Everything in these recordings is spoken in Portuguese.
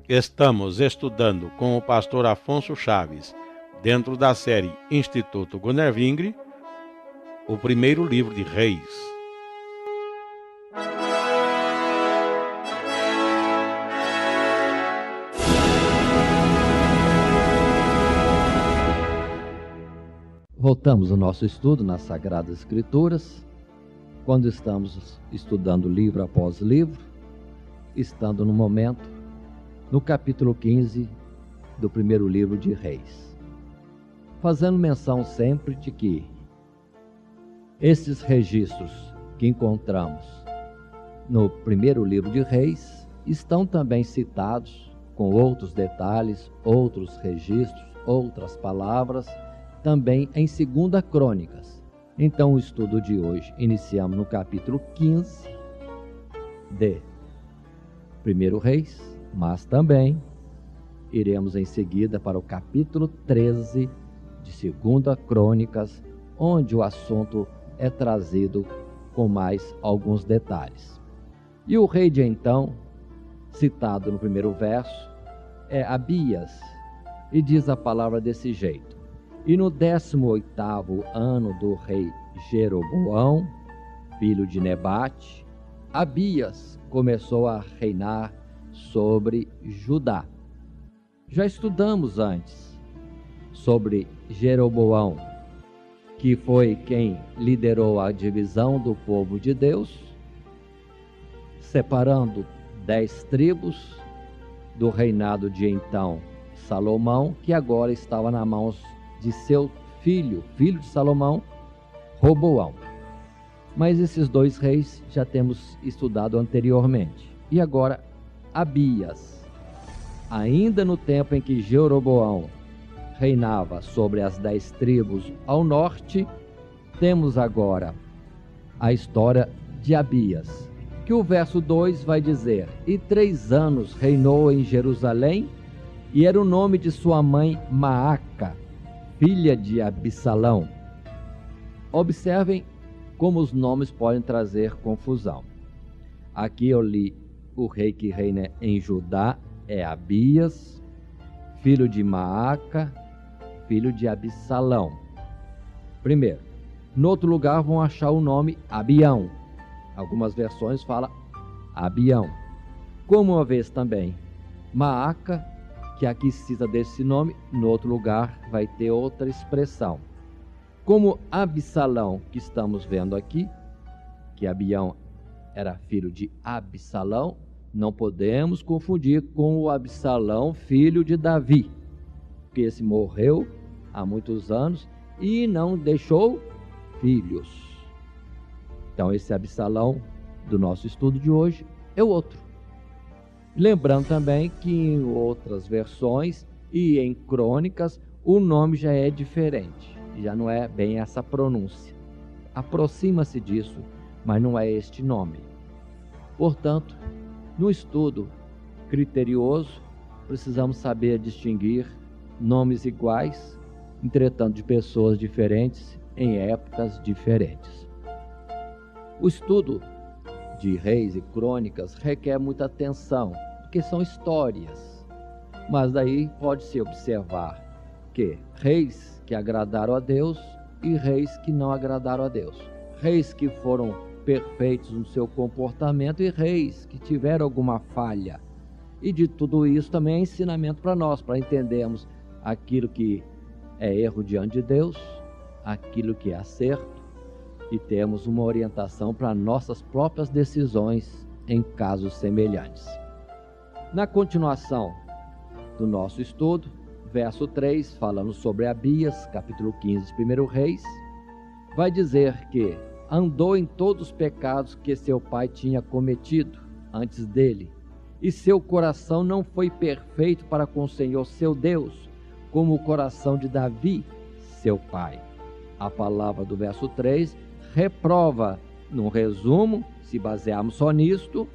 Estamos estudando com o pastor Afonso Chaves, dentro da série Instituto Gunnervingre, o primeiro livro de Reis. Voltamos ao nosso estudo nas Sagradas Escrituras, quando estamos estudando livro após livro, estando no momento no capítulo 15 do primeiro livro de Reis, fazendo menção sempre de que esses registros que encontramos no primeiro livro de Reis estão também citados com outros detalhes, outros registros, outras palavras, também em 2 Crônicas. Então o estudo de hoje iniciamos no capítulo 15 de 1 Reis, mas também iremos em seguida para o capítulo 13 de 2 Crônicas, onde o assunto é trazido com mais alguns detalhes. E o rei de então, citado no primeiro verso, é Abias, e diz a palavra desse jeito: e no 18º ano do rei Jeroboão, filho de Nebate, Abias começou a reinar sobre Judá. Já estudamos antes sobre Jeroboão, que foi quem liderou a divisão do povo de Deus, separando 10 tribos do reinado de então Salomão, que agora estava nas mãos de seu filho de Salomão, Roboão. Mas esses dois reis já temos estudado anteriormente. E agora Abias, ainda no tempo em que Jeroboão reinava sobre as 10 tribos ao norte, temos agora a história de Abias, que o verso 2 vai dizer: e 3 anos reinou em Jerusalém, e era o nome de sua mãe Maaca, filha de Absalão. Observem como os nomes podem trazer confusão. Aqui eu li: o rei que reina em Judá é Abias, filho de Maaca, filho de Absalão. Primeiro, no outro lugar vão achar o nome Abião. Algumas versões falam Abião. Como uma vez também Maaca, que aqui cita desse nome, no outro lugar vai ter outra expressão. Como Absalão, que estamos vendo aqui, que Abião era filho de Absalão, não podemos confundir com o Absalão, filho de Davi, porque esse morreu há muitos anos e não deixou filhos. Então esse Absalão do nosso estudo de hoje é o outro. Lembrando também que em outras versões e em crônicas o nome já é diferente, já não é bem essa pronúncia. Aproxima-se disso, mas não é este nome. Portanto, no estudo criterioso, precisamos saber distinguir nomes iguais, entretanto de pessoas diferentes em épocas diferentes. O estudo de reis e crônicas requer muita atenção, porque são histórias. Mas daí pode-se observar que reis que agradaram a Deus e reis que não agradaram a Deus. Reis que foram perfeitos no seu comportamento e reis que tiveram alguma falha. E de tudo isso também é ensinamento para nós, para entendermos aquilo que é erro diante de Deus, aquilo que é acerto, e temos uma orientação para nossas próprias decisões em casos semelhantes. Na continuação do nosso estudo, verso 3, falando sobre Abias, capítulo 15 de 1 Reis, vai dizer que andou em todos os pecados que seu pai tinha cometido antes dele, e seu coração não foi perfeito para com o Senhor seu Deus, como o coração de Davi, seu pai. A palavra do verso 3 reprova, num resumo, se basearmos só nisto,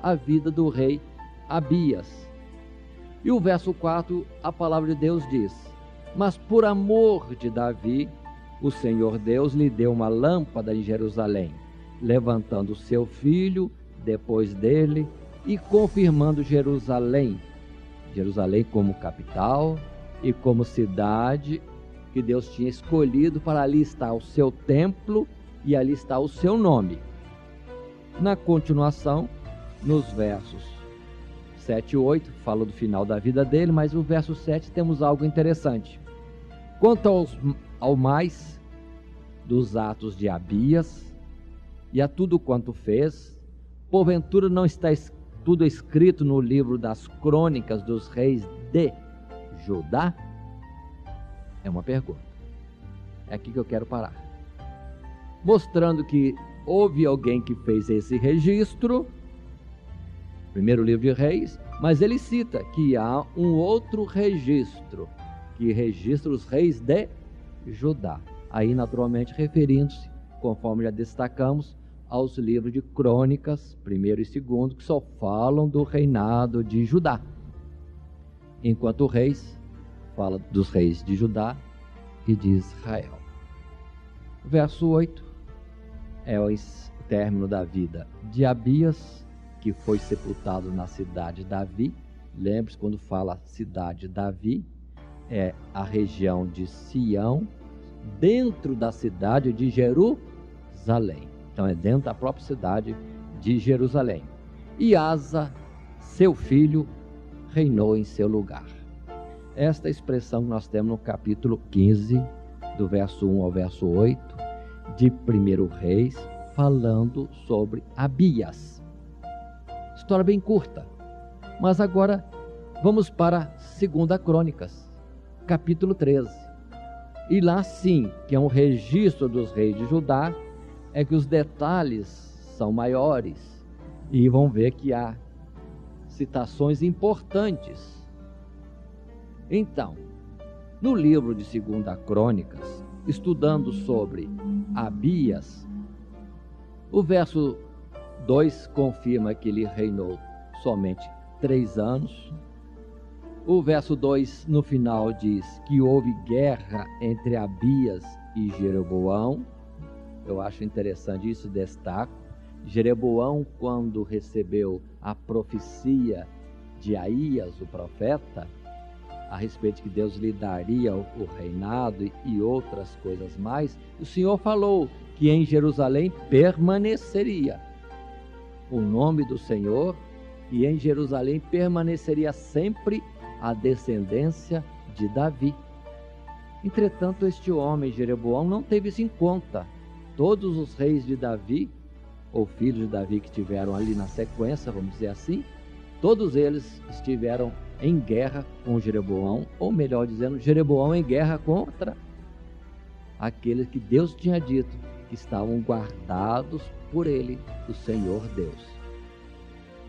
a vida do rei Abias. E o verso 4, a palavra de Deus diz: mas por amor de Davi, o Senhor Deus lhe deu uma lâmpada em Jerusalém, levantando seu filho depois dele e confirmando Jerusalém Jerusalém como capital e como cidade que Deus tinha escolhido para ali estar o seu templo e ali está o seu nome. Na continuação, nos versos 7 e 8, fala do final da vida dele, mas no verso 7 temos algo interessante. Quanto ao mais dos atos de Abias e a tudo quanto fez, porventura não está tudo escrito no livro das crônicas dos reis de Judá? É uma pergunta. É aqui que eu quero parar. Mostrando que houve alguém que fez esse registro, primeiro livro de Reis, mas ele cita que há um outro registro, que registra os reis de Judá. Aí, naturalmente, referindo-se, conforme já destacamos, aos livros de crônicas, primeiro e segundo, que só falam do reinado de Judá. Enquanto Reis fala dos reis de Judá e de Israel. Verso 8 é o término da vida de Abias, que foi sepultado na cidade de Davi. Lembre-se, quando fala cidade de Davi, é a região de Sião, dentro da cidade de Jerusalém. Então é dentro da própria cidade de Jerusalém. E Asa, seu filho, reinou em seu lugar. Esta expressão que nós temos no capítulo 15, do verso 1 ao verso 8, de 1 Reis, falando sobre Abias. História bem curta, mas agora vamos para 2 Crônicas, capítulo 13. E lá sim, que é um registro dos reis de Judá, é que os detalhes são maiores e vão ver que há citações importantes. Então, no livro de 2 Crônicas, estudando sobre Abias, o verso 2 confirma que ele reinou somente 3 anos. O verso 2 no final diz que houve guerra entre Abias e Jeroboão. Eu acho interessante isso, destaco. Jeroboão, quando recebeu a profecia de Aías, o profeta, a respeito de que Deus lhe daria o reinado e outras coisas mais, o Senhor falou que em Jerusalém permaneceria o nome do Senhor, e em Jerusalém permaneceria sempre a descendência de Davi. Entretanto, este homem, Jeroboão, não teve isso em conta. Todos os reis de Davi, ou filhos de Davi que estiveram ali na sequência, vamos dizer assim, todos eles estiveram em guerra com Jeroboão, ou melhor dizendo, Jeroboão em guerra contra aqueles que Deus tinha dito que estavam guardados por ele, o Senhor Deus.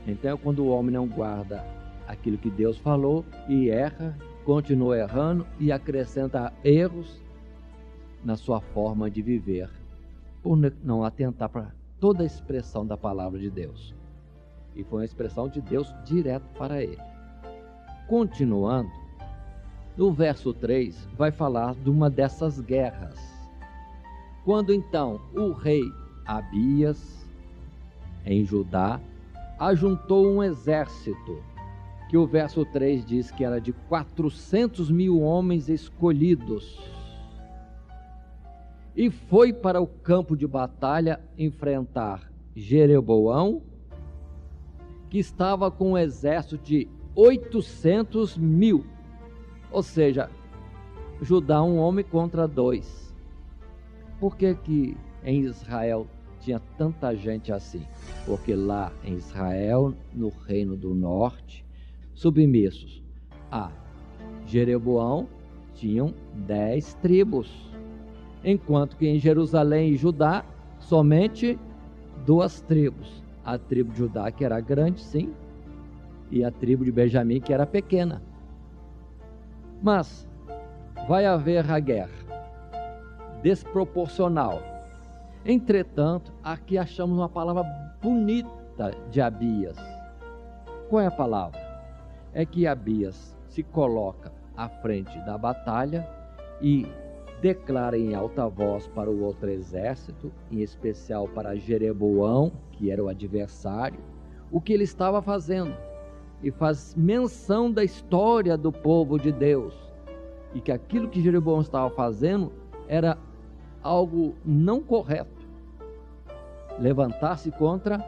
Então, quando o homem não guarda aquilo que Deus falou e erra, continua errando e acrescenta erros na sua forma de viver, por não atentar para toda a expressão da palavra de Deus. E foi uma expressão de Deus direto para ele. Continuando, no verso 3 vai falar de uma dessas guerras. Quando então o rei Abias, em Judá, ajuntou um exército, que o verso 3 diz que era de 400.000 homens escolhidos, e foi para o campo de batalha enfrentar Jeroboão, que estava com um exército de 800.000, ou seja, Judá um homem contra 2. Por que que em Israel tinha tanta gente assim? Porque lá em Israel, no reino do norte, submissos a Jeroboão, tinham 10 tribos, enquanto que em Jerusalém e Judá, somente 2 tribos. A tribo de Judá, que era grande, sim, e a tribo de Benjamim, que era pequena. Mas vai haver a guerra desproporcional. Entretanto, aqui achamos uma palavra bonita de Abias. Qual é a palavra? É que Abias se coloca à frente da batalha e declara em alta voz para o outro exército, em especial para Jeroboão, que era o adversário, o que ele estava fazendo. e faz menção da história do povo de Deus, e que aquilo que Jeroboão estava fazendo era algo não correto. Levantar-se contra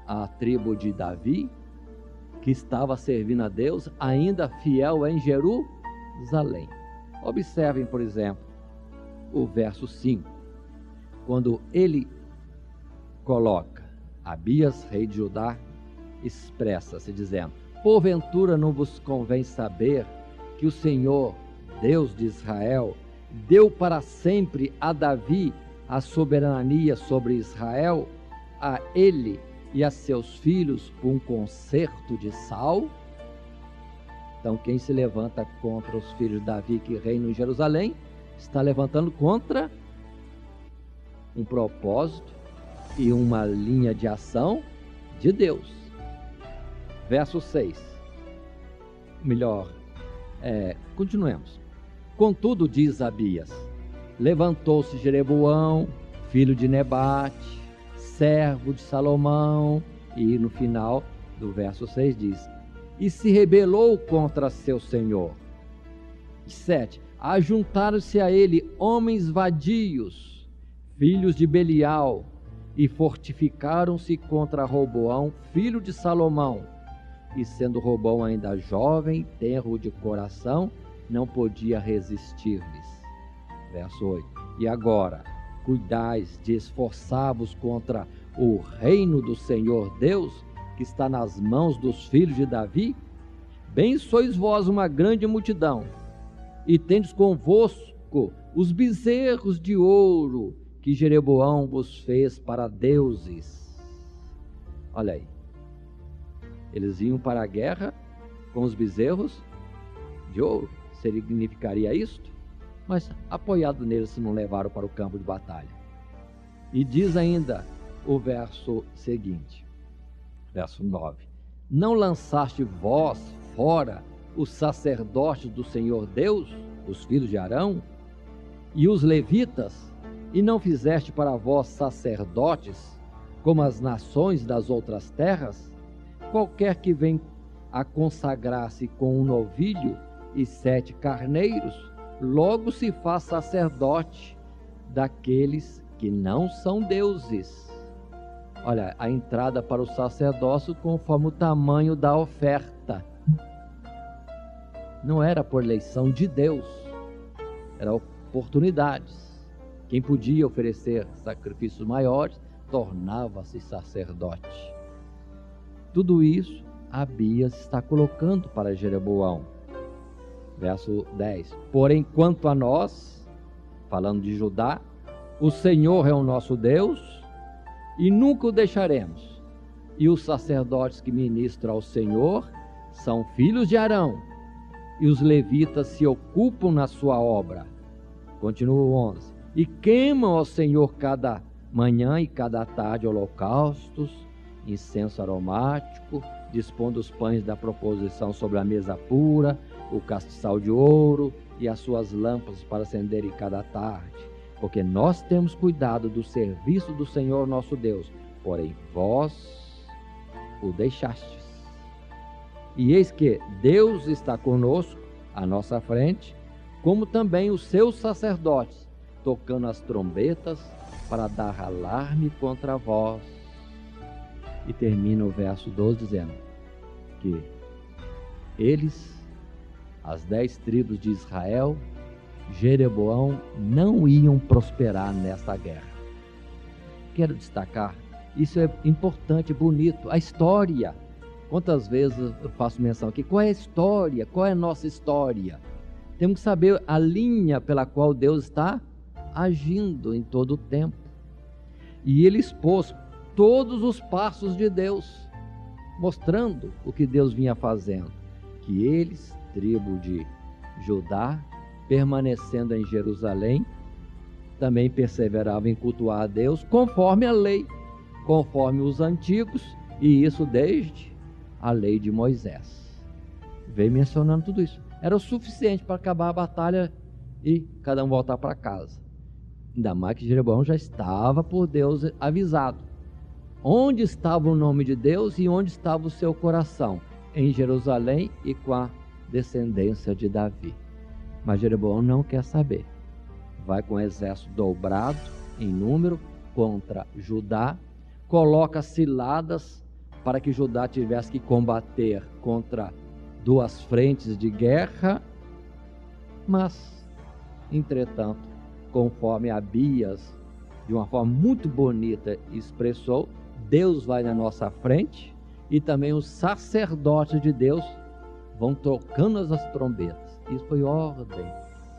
a tribo de Davi, que estava servindo a Deus, ainda fiel em Jerusalém. Observem, por exemplo, o verso 5, quando ele coloca: Abias, rei de Judá, expressa-se dizendo: porventura não vos convém saber que o Senhor, Deus de Israel, deu para sempre a Davi a soberania sobre Israel, a ele e a seus filhos por um concerto de Saul? Então, quem se levanta contra os filhos de Davi que reinam em Jerusalém, está levantando contra um propósito e uma linha de ação de Deus. Verso 6. Continuemos. Contudo, diz Abias, levantou-se Jeroboão, filho de Nebate, servo de Salomão, e no final do verso 6 diz: e se rebelou contra seu senhor. 7. Ajuntaram-se a ele homens vadios, filhos de Belial, e fortificaram-se contra Roboão, filho de Salomão. E sendo Roboão ainda jovem, tenro de coração, não podia resistir-lhes. Verso 8. E agora, cuidais de esforçar-vos contra o reino do Senhor Deus, que está nas mãos dos filhos de Davi? Bem sois vós uma grande multidão, e tendes convosco os bezerros de ouro que Jeroboão vos fez para deuses. Olha aí, eles iam para a guerra com os bezerros de ouro. Significaria isto? Mas apoiado neles se não levaram para o campo de batalha. E diz ainda o verso seguinte, verso 9: não lançaste vós fora os sacerdotes do Senhor Deus, os filhos de Arão, e os levitas, e não fizeste para vós sacerdotes, como as nações das outras terras? Qualquer que vem a consagrar-se com um novilho e 7 carneiros, logo se faz sacerdote daqueles que não são deuses. Olha, a entrada para o sacerdócio conforme o tamanho da oferta. Não era por eleição de Deus, era oportunidades. Quem podia oferecer sacrifícios maiores, tornava-se sacerdote. Tudo isso Abias está colocando para Jeroboão. Verso 10. Porém, quanto a nós, falando de Judá, o Senhor é o nosso Deus, e nunca o deixaremos. E os sacerdotes que ministram ao Senhor são filhos de Arão, e os levitas se ocupam na sua obra. Continua o 11. E queimam ao Senhor cada manhã e cada tarde holocaustos, incenso aromático, dispondo os pães da proposição sobre a mesa pura, o castiçal de ouro e as suas lâmpadas para acenderem cada tarde. Porque nós temos cuidado do serviço do Senhor nosso Deus, porém vós o deixastes. E eis que Deus está conosco, à nossa frente, como também os seus sacerdotes, tocando as trombetas para dar alarme contra vós. E termina o verso 12 dizendo que eles, as 10 tribos de Israel, Jeroboão, não iam prosperar nessa guerra. Quero destacar, isso é importante, bonito, a história. Quantas vezes eu faço menção aqui, qual é a história, qual é a nossa história? Temos que saber a linha pela qual Deus está agindo em todo o tempo. E ele expôs todos os passos de Deus, mostrando o que Deus vinha fazendo, que eles, tribo de Judá, permanecendo em Jerusalém, também perseveravam em cultuar a Deus conforme a lei, conforme os antigos, e isso desde a lei de Moisés. Veio mencionando tudo isso. Era o suficiente para acabar a batalha e cada um voltar para casa. Ainda mais que Jeroboão já estava por Deus avisado onde estava o nome de Deus e onde estava o seu coração. em Jerusalém e com a descendência de Davi. Mas Jeroboão não quer saber. Vai com o exército dobrado em número contra Judá, coloca ciladas para que Judá tivesse que combater contra duas frentes de guerra, mas, entretanto, conforme Abias, de uma forma muito bonita, expressou, Deus vai na nossa frente e também os sacerdotes de Deus vão tocando as trombetas. Isso foi ordem,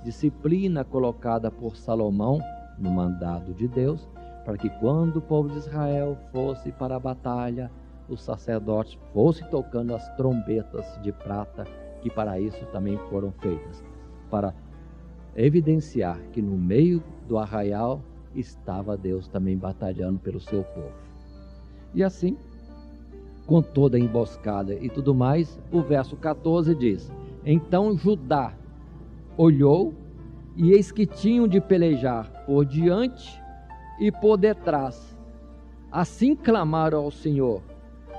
disciplina colocada por Salomão no mandado de Deus, para que quando o povo de Israel fosse para a batalha, os sacerdotes fossem tocando as trombetas de prata, que para isso também foram feitas, para evidenciar que no meio do arraial estava Deus também batalhando pelo seu povo. E assim, com toda a emboscada e tudo mais, o verso 14 diz: então Judá olhou, e eis que tinham de pelejar por diante e por detrás. Assim clamaram ao Senhor,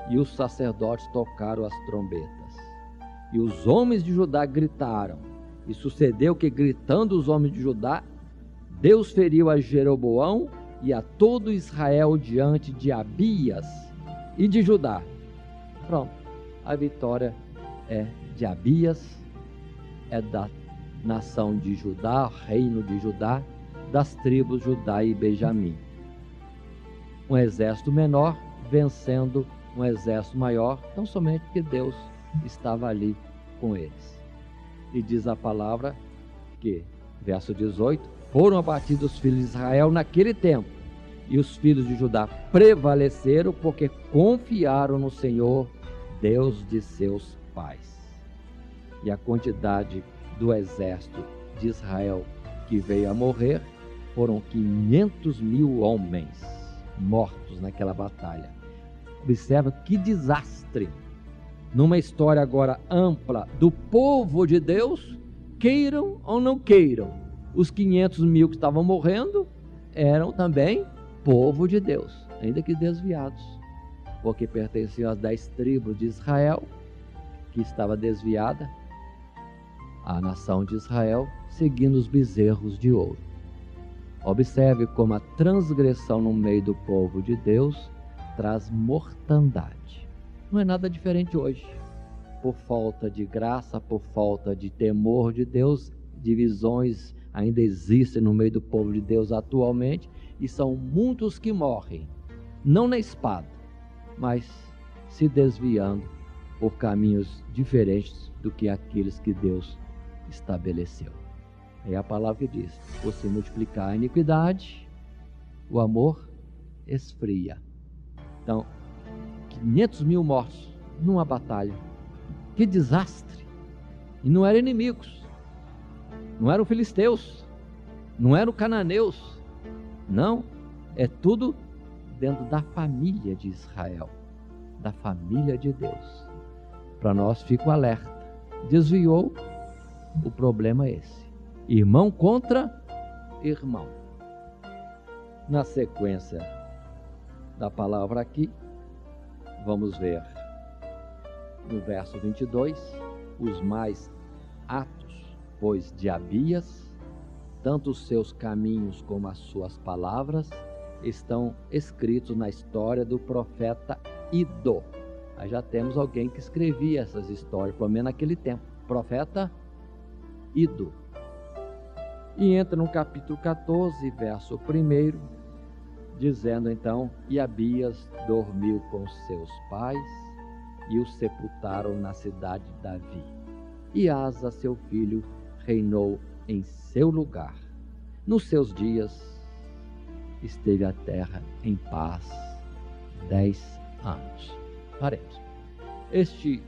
e os sacerdotes tocaram as trombetas. E os homens de Judá gritaram, e sucedeu que, gritando os homens de Judá, Deus feriu a Jeroboão e a todo Israel diante de Abias e de Judá. Pronto, a vitória é de Abias, é da nação de Judá, reino de Judá, das tribos Judá e Benjamim. Um exército menor vencendo um exército maior, tão somente porque Deus estava ali com eles. E diz a palavra que, verso 18, foram abatidos os filhos de Israel naquele tempo, e os filhos de Judá prevaleceram porque confiaram no Senhor, Deus de seus pais. E a quantidade do exército de Israel que veio a morrer foram 500.000 homens mortos naquela batalha. Observa que desastre! Numa história agora ampla do povo de Deus, queiram ou não queiram, os 500.000 que estavam morrendo eram também povo de Deus, ainda que desviados, porque pertenciam às 10 tribos de Israel, que estava desviada, a nação de Israel, seguindo os bezerros de ouro. Observe como a transgressão no meio do povo de Deus traz mortandade. Não é nada diferente hoje. Por falta de graça, por falta de temor de Deus, divisões ainda existem no meio do povo de Deus atualmente, e são muitos que morrem, não na espada, mas se desviando por caminhos diferentes do que aqueles que Deus estabeleceu. É a palavra que diz: por se multiplicar a iniquidade, o amor esfria. Então, 500.000 mortos numa batalha. Que desastre! E não eram inimigos, não eram filisteus, não eram cananeus, não, é tudo dentro da família de Israel, da família de Deus. Para nós fica o alerta: desviou, o problema é esse, irmão contra irmão. Na sequência da palavra aqui, vamos ver no verso 22, os mais atos, pois, de Abias, tanto os seus caminhos como as suas palavras, estão escritos na história do profeta Ido. Aí já temos alguém que escrevia essas histórias, pelo menos naquele tempo, profeta Ido. E entra no capítulo 14, verso 1, dizendo então: e Abias dormiu com seus pais, e o sepultaram na cidade de Davi. E Asa, seu filho, reinou em seu lugar. Nos seus dias esteve a terra em paz 10 anos. Paremos. Este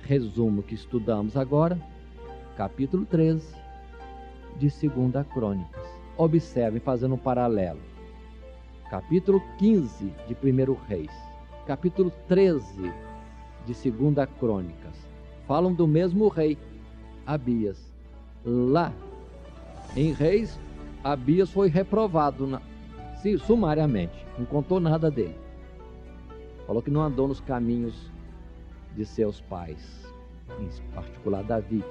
resumo que estudamos agora, capítulo 13 de 2 Crônicas. Observe, fazendo um paralelo, capítulo 15 de 1 Reis, capítulo 13 de 2 Crônicas, falam do mesmo rei, Abias. Lá em Reis, Abias foi reprovado sumariamente, não contou nada dele. Falou que não andou nos caminhos de seus pais, em particular Davi.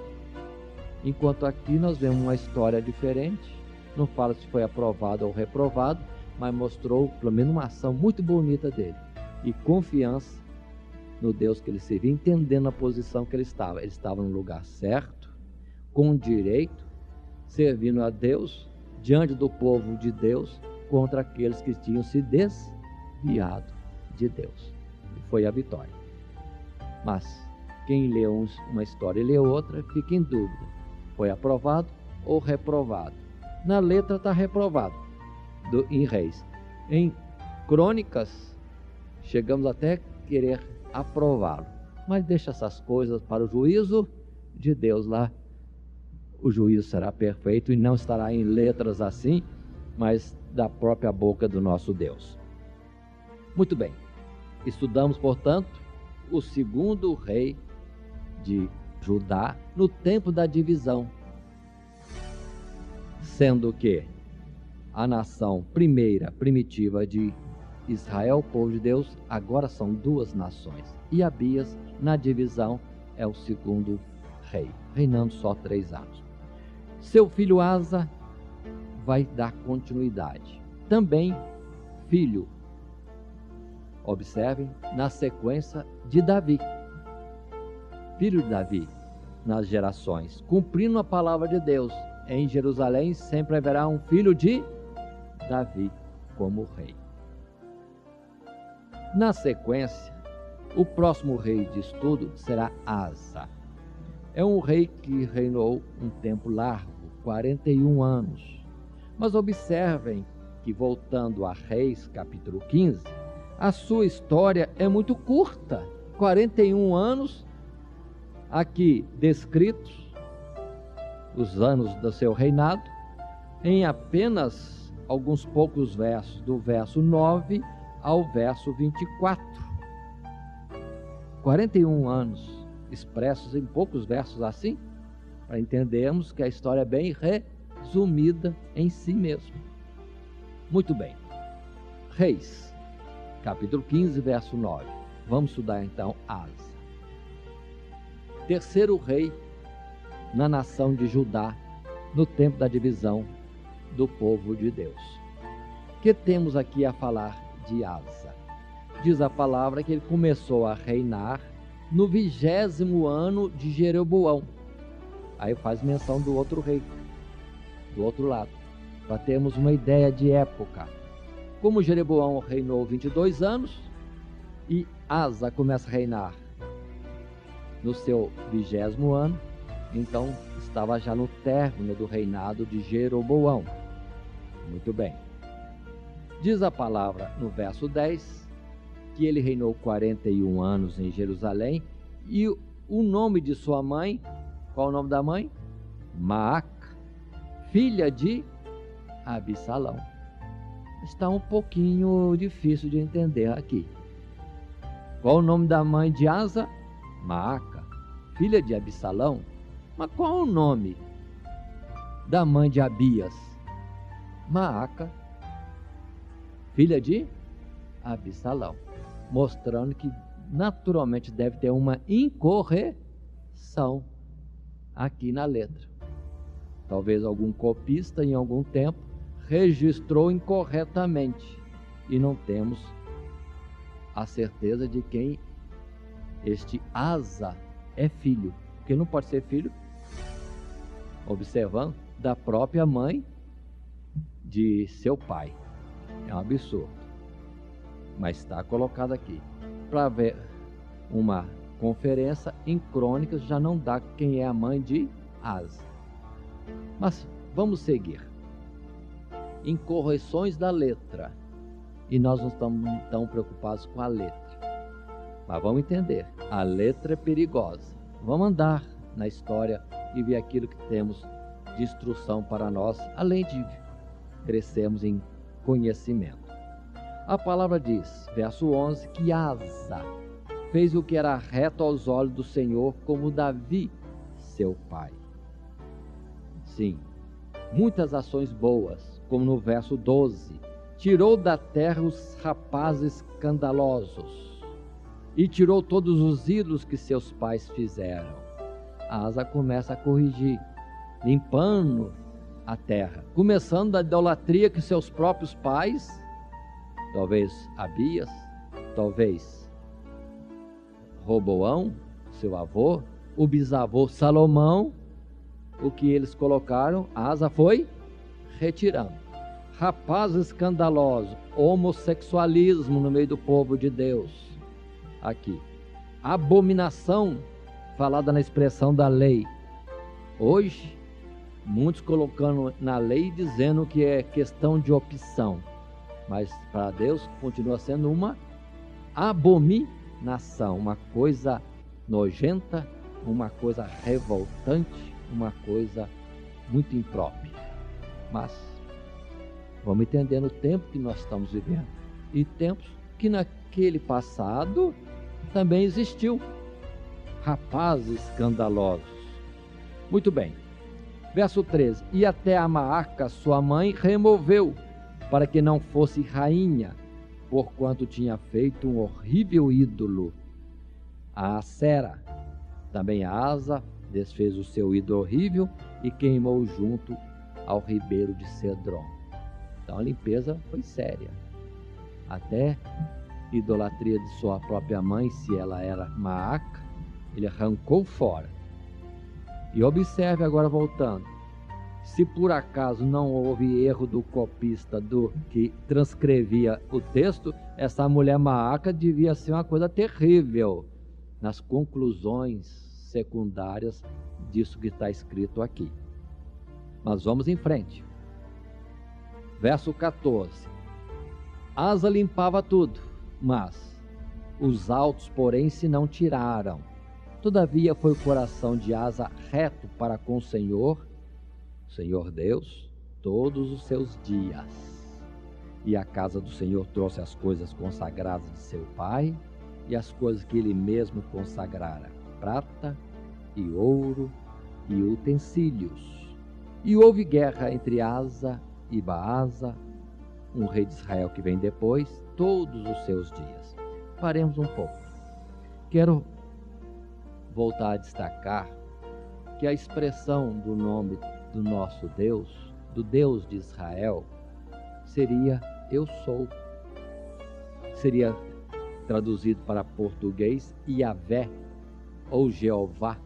Enquanto aqui nós vemos uma história diferente, não fala se foi aprovado ou reprovado, mas mostrou pelo menos uma ação muito bonita dele e confiança no Deus que ele servia, entendendo a posição que ele estava. Ele estava no lugar certo, com direito, servindo a Deus, diante do povo de Deus, contra aqueles que tinham se desviado de Deus. E foi a vitória. Mas quem lê uma história e lê outra, fica em dúvida. Foi aprovado ou reprovado? Na letra está reprovado, em Reis. Em Crônicas, chegamos até a querer aprová-lo. Mas deixa essas coisas para o juízo de Deus lá. O juízo será perfeito e não estará em letras assim, mas da própria boca do nosso Deus. Muito bem. Estudamos, portanto, o segundo rei de Judá no tempo da divisão, sendo que a nação primeira, primitiva de Israel, o povo de Deus, agora são duas nações. E Abias, na divisão, é o segundo rei, reinando só 3 anos. Seu filho Asa vai dar continuidade. Também filho, observem, na sequência de Davi. Filho de Davi, nas gerações, cumprindo a palavra de Deus. Em Jerusalém sempre haverá um filho de Davi como rei. Na sequência, o próximo rei de estudo será Asa. É um rei que reinou um tempo largo, 41 anos. Mas observem que, voltando a Reis, capítulo 15, a sua história é muito curta. 41 anos, aqui descritos, os anos do seu reinado, em apenas alguns poucos versos, do verso 9 ao verso 24. 41 anos expressos em poucos versos assim, para entendermos que a história é bem resumida em si mesmo. Muito bem. Reis, capítulo 15, verso 9. Vamos estudar então Asa. Terceiro rei na nação de Judá, no tempo da divisão do povo de Deus. Que temos aqui a falar de Asa? Diz a palavra que ele começou a reinar no 20º ano de Jeroboão. Aí faz menção do outro rei, do outro lado, para termos uma ideia de época. Como Jeroboão reinou 22 anos e Asa começa a reinar no seu 20º ano, então estava já no término do reinado de Jeroboão. Muito bem. Diz a palavra no verso 10 que ele reinou 41 anos em Jerusalém e o nome de sua mãe, qual o nome da mãe? Maaca, filha de Absalão. Está um pouquinho difícil de entender aqui. Qual o nome da mãe de Asa? Maaca, filha de Absalão. Mas qual o nome da mãe de Abias? Maaca, filha de Absalão. Mostrando que naturalmente deve ter uma incorreção aqui na letra. Talvez algum copista em algum tempo registrou incorretamente e não temos a certeza de quem este Asa é filho, porque não pode ser filho, observando, da própria mãe de seu pai. É um absurdo, mas está colocado aqui. Para ver uma conferência em Crônicas, já não dá quem é a mãe de Asa. Mas vamos seguir. Incorreções da letra. E nós não estamos tão preocupados com a letra. Mas vamos entender, a letra é perigosa. Vamos andar na história e ver aquilo que temos de instrução para nós, além de crescermos em conhecimento. A palavra diz, verso 11, que Asa fez o que era reto aos olhos do Senhor, como Davi, seu pai. Sim, muitas ações boas, como no verso 12, tirou da terra os rapazes escandalosos. e tirou todos os ídolos que seus pais fizeram. Asa começa a corrigir, limpando a terra, começando da idolatria que seus próprios pais, talvez Abias, talvez Roboão, seu avô, o bisavô Salomão, o que eles colocaram, Asa foi retirando. Rapaz escandaloso, homossexualismo no meio do povo de Deus. Aqui, abominação falada na expressão da lei. Hoje, muitos colocando na lei dizendo que é questão de opção, mas para Deus continua sendo uma abominação, uma coisa nojenta, uma coisa revoltante, uma coisa muito imprópria. Mas vamos entendendo o tempo que nós estamos vivendo e tempos que naquele passado também existiu. Rapazes escandalosos. Muito bem. Verso 13. E até a Maaca, sua mãe, removeu, para que não fosse rainha, porquanto tinha feito um horrível ídolo, a Acera. Também a Asa desfez o seu ídolo horrível e queimou junto ao ribeiro de Cedron. Então a limpeza foi séria. Até idolatria de sua própria mãe, se ela era Maaca, ele arrancou fora. E observe agora, voltando, se por acaso não houve erro do copista do que transcrevia o texto, essa mulher Maaca devia ser uma coisa terrível nas conclusões secundárias disso que está escrito aqui. Mas vamos em frente. Verso 14. Asa limpava tudo, mas os altos, porém, se não tiraram. Todavia foi o coração de Asa reto para com o Senhor Deus, todos os seus dias. E a casa do Senhor trouxe as coisas consagradas de seu pai e as coisas que ele mesmo consagrara, prata e ouro e utensílios. E houve guerra entre Asa e Baasa, um rei de Israel que vem depois, todos os seus dias. Paremos um pouco. Quero voltar a destacar que a expressão do nome do nosso Deus, do Deus de Israel, seria eu sou. Seria traduzido para português Yahvé ou Jeová,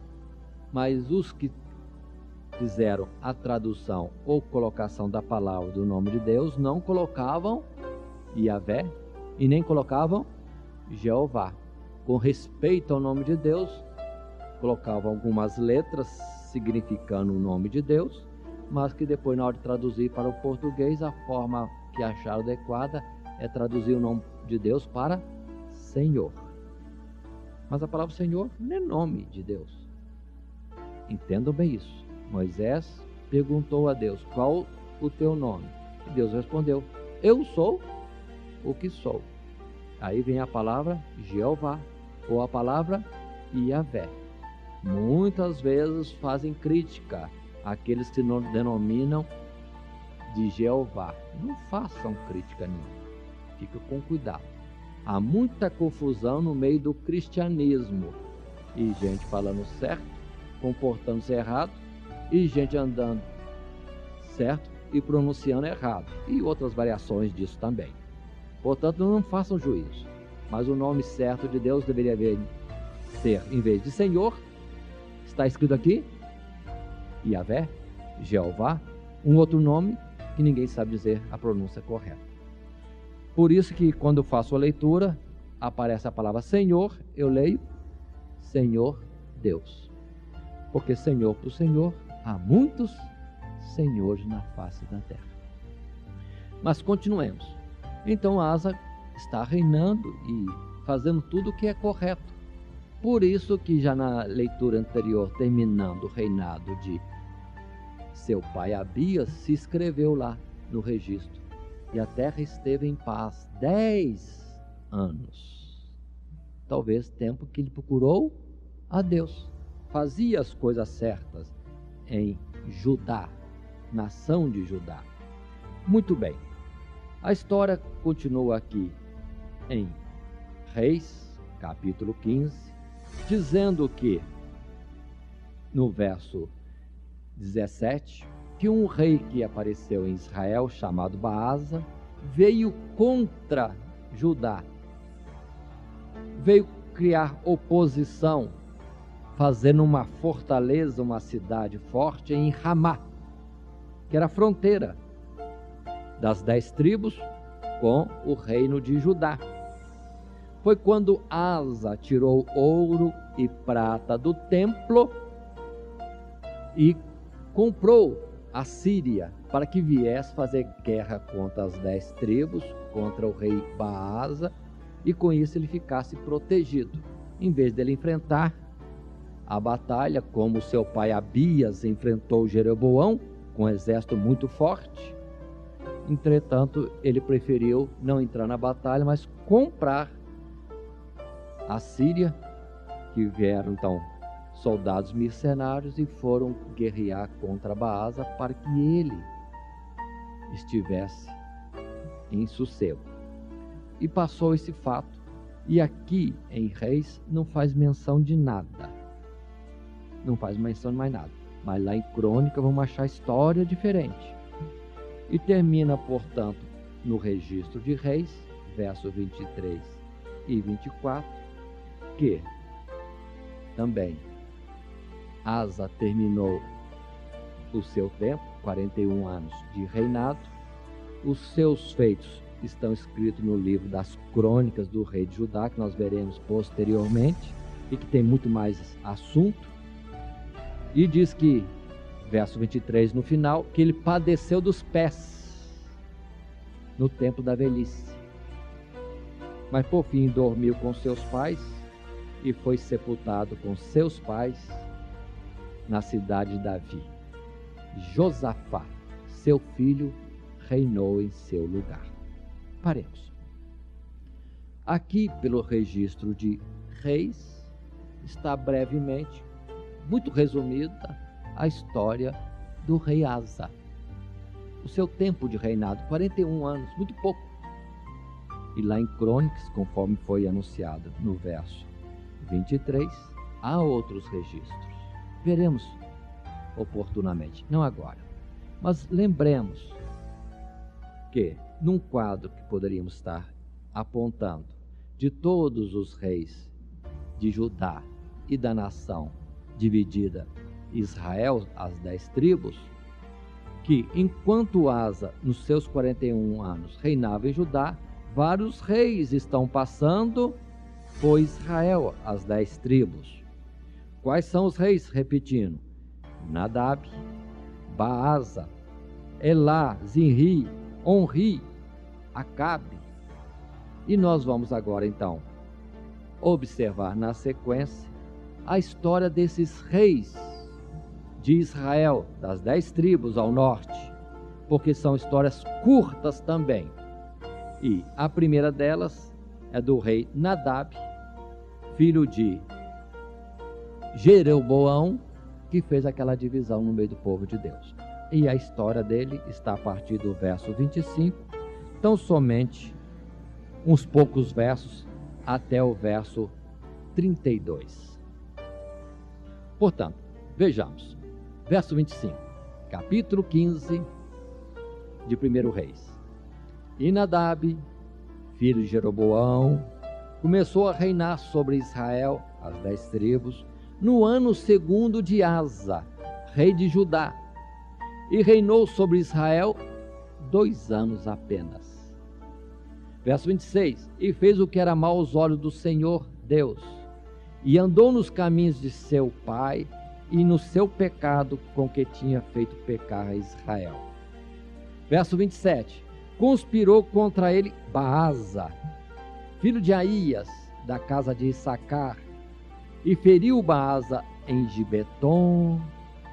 mas os que fizeram a tradução ou colocação da palavra do nome de Deus não colocavam Yahvé e nem colocavam Jeová. Com respeito ao nome de Deus, colocavam algumas letras significando o nome de Deus, mas que depois, na hora de traduzir para o português, a forma que acharam adequada é traduzir o nome de Deus para Senhor. Mas a palavra Senhor não é nome de Deus. Entendam bem isso. Moisés perguntou a Deus: qual o teu nome? E Deus respondeu: eu sou o que sou. Aí vem a palavra Jeová ou a palavra Yahvé. Muitas vezes fazem crítica àqueles que não denominam de Jeová. Não façam crítica nenhuma. Fica com cuidado. Há muita confusão no meio do cristianismo. E gente falando certo, comportando-se errado, e gente andando certo e pronunciando errado. E outras variações disso também. Portanto, não façam juízo. Mas o nome certo de Deus deveria ser, em vez de Senhor, está escrito aqui, Yahvé, Jeová, um outro nome que ninguém sabe dizer a pronúncia correta. Por isso que quando eu faço a leitura, aparece a palavra Senhor, eu leio Senhor Deus. Porque Senhor por Senhor, há muitos senhores na face da terra. Mas continuemos. Então Asa está reinando e fazendo tudo o que é correto. Por isso que já na leitura anterior, terminando o reinado de seu pai Abias, se escreveu lá no registro: e a terra esteve em paz 10 anos. Talvez tempo que ele procurou a Deus. Fazia as coisas certas em Judá, nação de Judá. Muito bem. A história continua aqui em Reis, capítulo 15, dizendo que, no verso 17, que um rei que apareceu em Israel, chamado Baasa, veio contra Judá, veio criar oposição, fazendo uma fortaleza, uma cidade forte em Ramá, que era a fronteira das 10 tribos com o reino de Judá. Foi quando Asa tirou ouro e prata do templo e comprou a Síria para que viesse fazer guerra contra as 10 tribos, contra o rei Baasa, e com isso ele ficasse protegido. Em vez dele enfrentar a batalha, como seu pai Abias enfrentou Jeroboão, com um exército muito forte, entretanto, ele preferiu não entrar na batalha, mas comprar a Síria, que vieram então soldados mercenários e foram guerrear contra Baasa para que ele estivesse em sossego. E passou esse fato, e aqui em Reis não faz menção de nada, não faz menção de mais nada, mas lá em Crônica vamos achar história diferente. E termina, portanto, no registro de Reis, verso 23 e 24, que também Asa terminou o seu tempo, 41 anos de reinado. Os seus feitos estão escritos no livro das Crônicas do rei de Judá, que nós veremos posteriormente, e que tem muito mais assunto. E diz que, verso 23 no final, que ele padeceu dos pés no tempo da velhice, mas por fim dormiu com seus pais e foi sepultado com seus pais na cidade de Davi. Josafá, seu filho, reinou em seu lugar. Paremos. Aqui, pelo registro de Reis, está brevemente, muito resumida, a história do rei Asa. O seu tempo de reinado, 41 anos, muito pouco. E lá em Crônicas, conforme foi anunciado no verso 23, há outros registros. Veremos oportunamente, não agora. Mas lembremos que, num quadro que poderíamos estar apontando, de todos os reis de Judá e da nação dividida Israel, as 10 tribos, que enquanto Asa, nos seus 41 anos, reinava em Judá, vários reis estão passando por Israel, as 10 tribos. Quais são os reis? Repetindo: Nadab, Baasa, Elá, Zinri, Onri, Acabe. E nós vamos agora então observar na sequência a história desses reis de Israel, das 10 tribos ao norte, porque são histórias curtas também. E a primeira delas é do rei Nadab, filho de Jeroboão, que fez aquela divisão no meio do povo de Deus. E a história dele está a partir do verso 25, tão somente uns poucos versos até o verso 32. Portanto, vejamos, verso 25, capítulo 15 de 1 Reis. E Nadab, filho de Jeroboão, começou a reinar sobre Israel, as 10 tribos, no ano 2º de Asa, rei de Judá, e reinou sobre Israel 2 anos apenas. Verso 26, e fez o que era mal aos olhos do Senhor Deus, e andou nos caminhos de seu pai, e no seu pecado com que tinha feito pecar a Israel. Verso 27, conspirou contra ele Baasa, filho de Aías, da casa de Issacar, e feriu Baasa em Gibeton,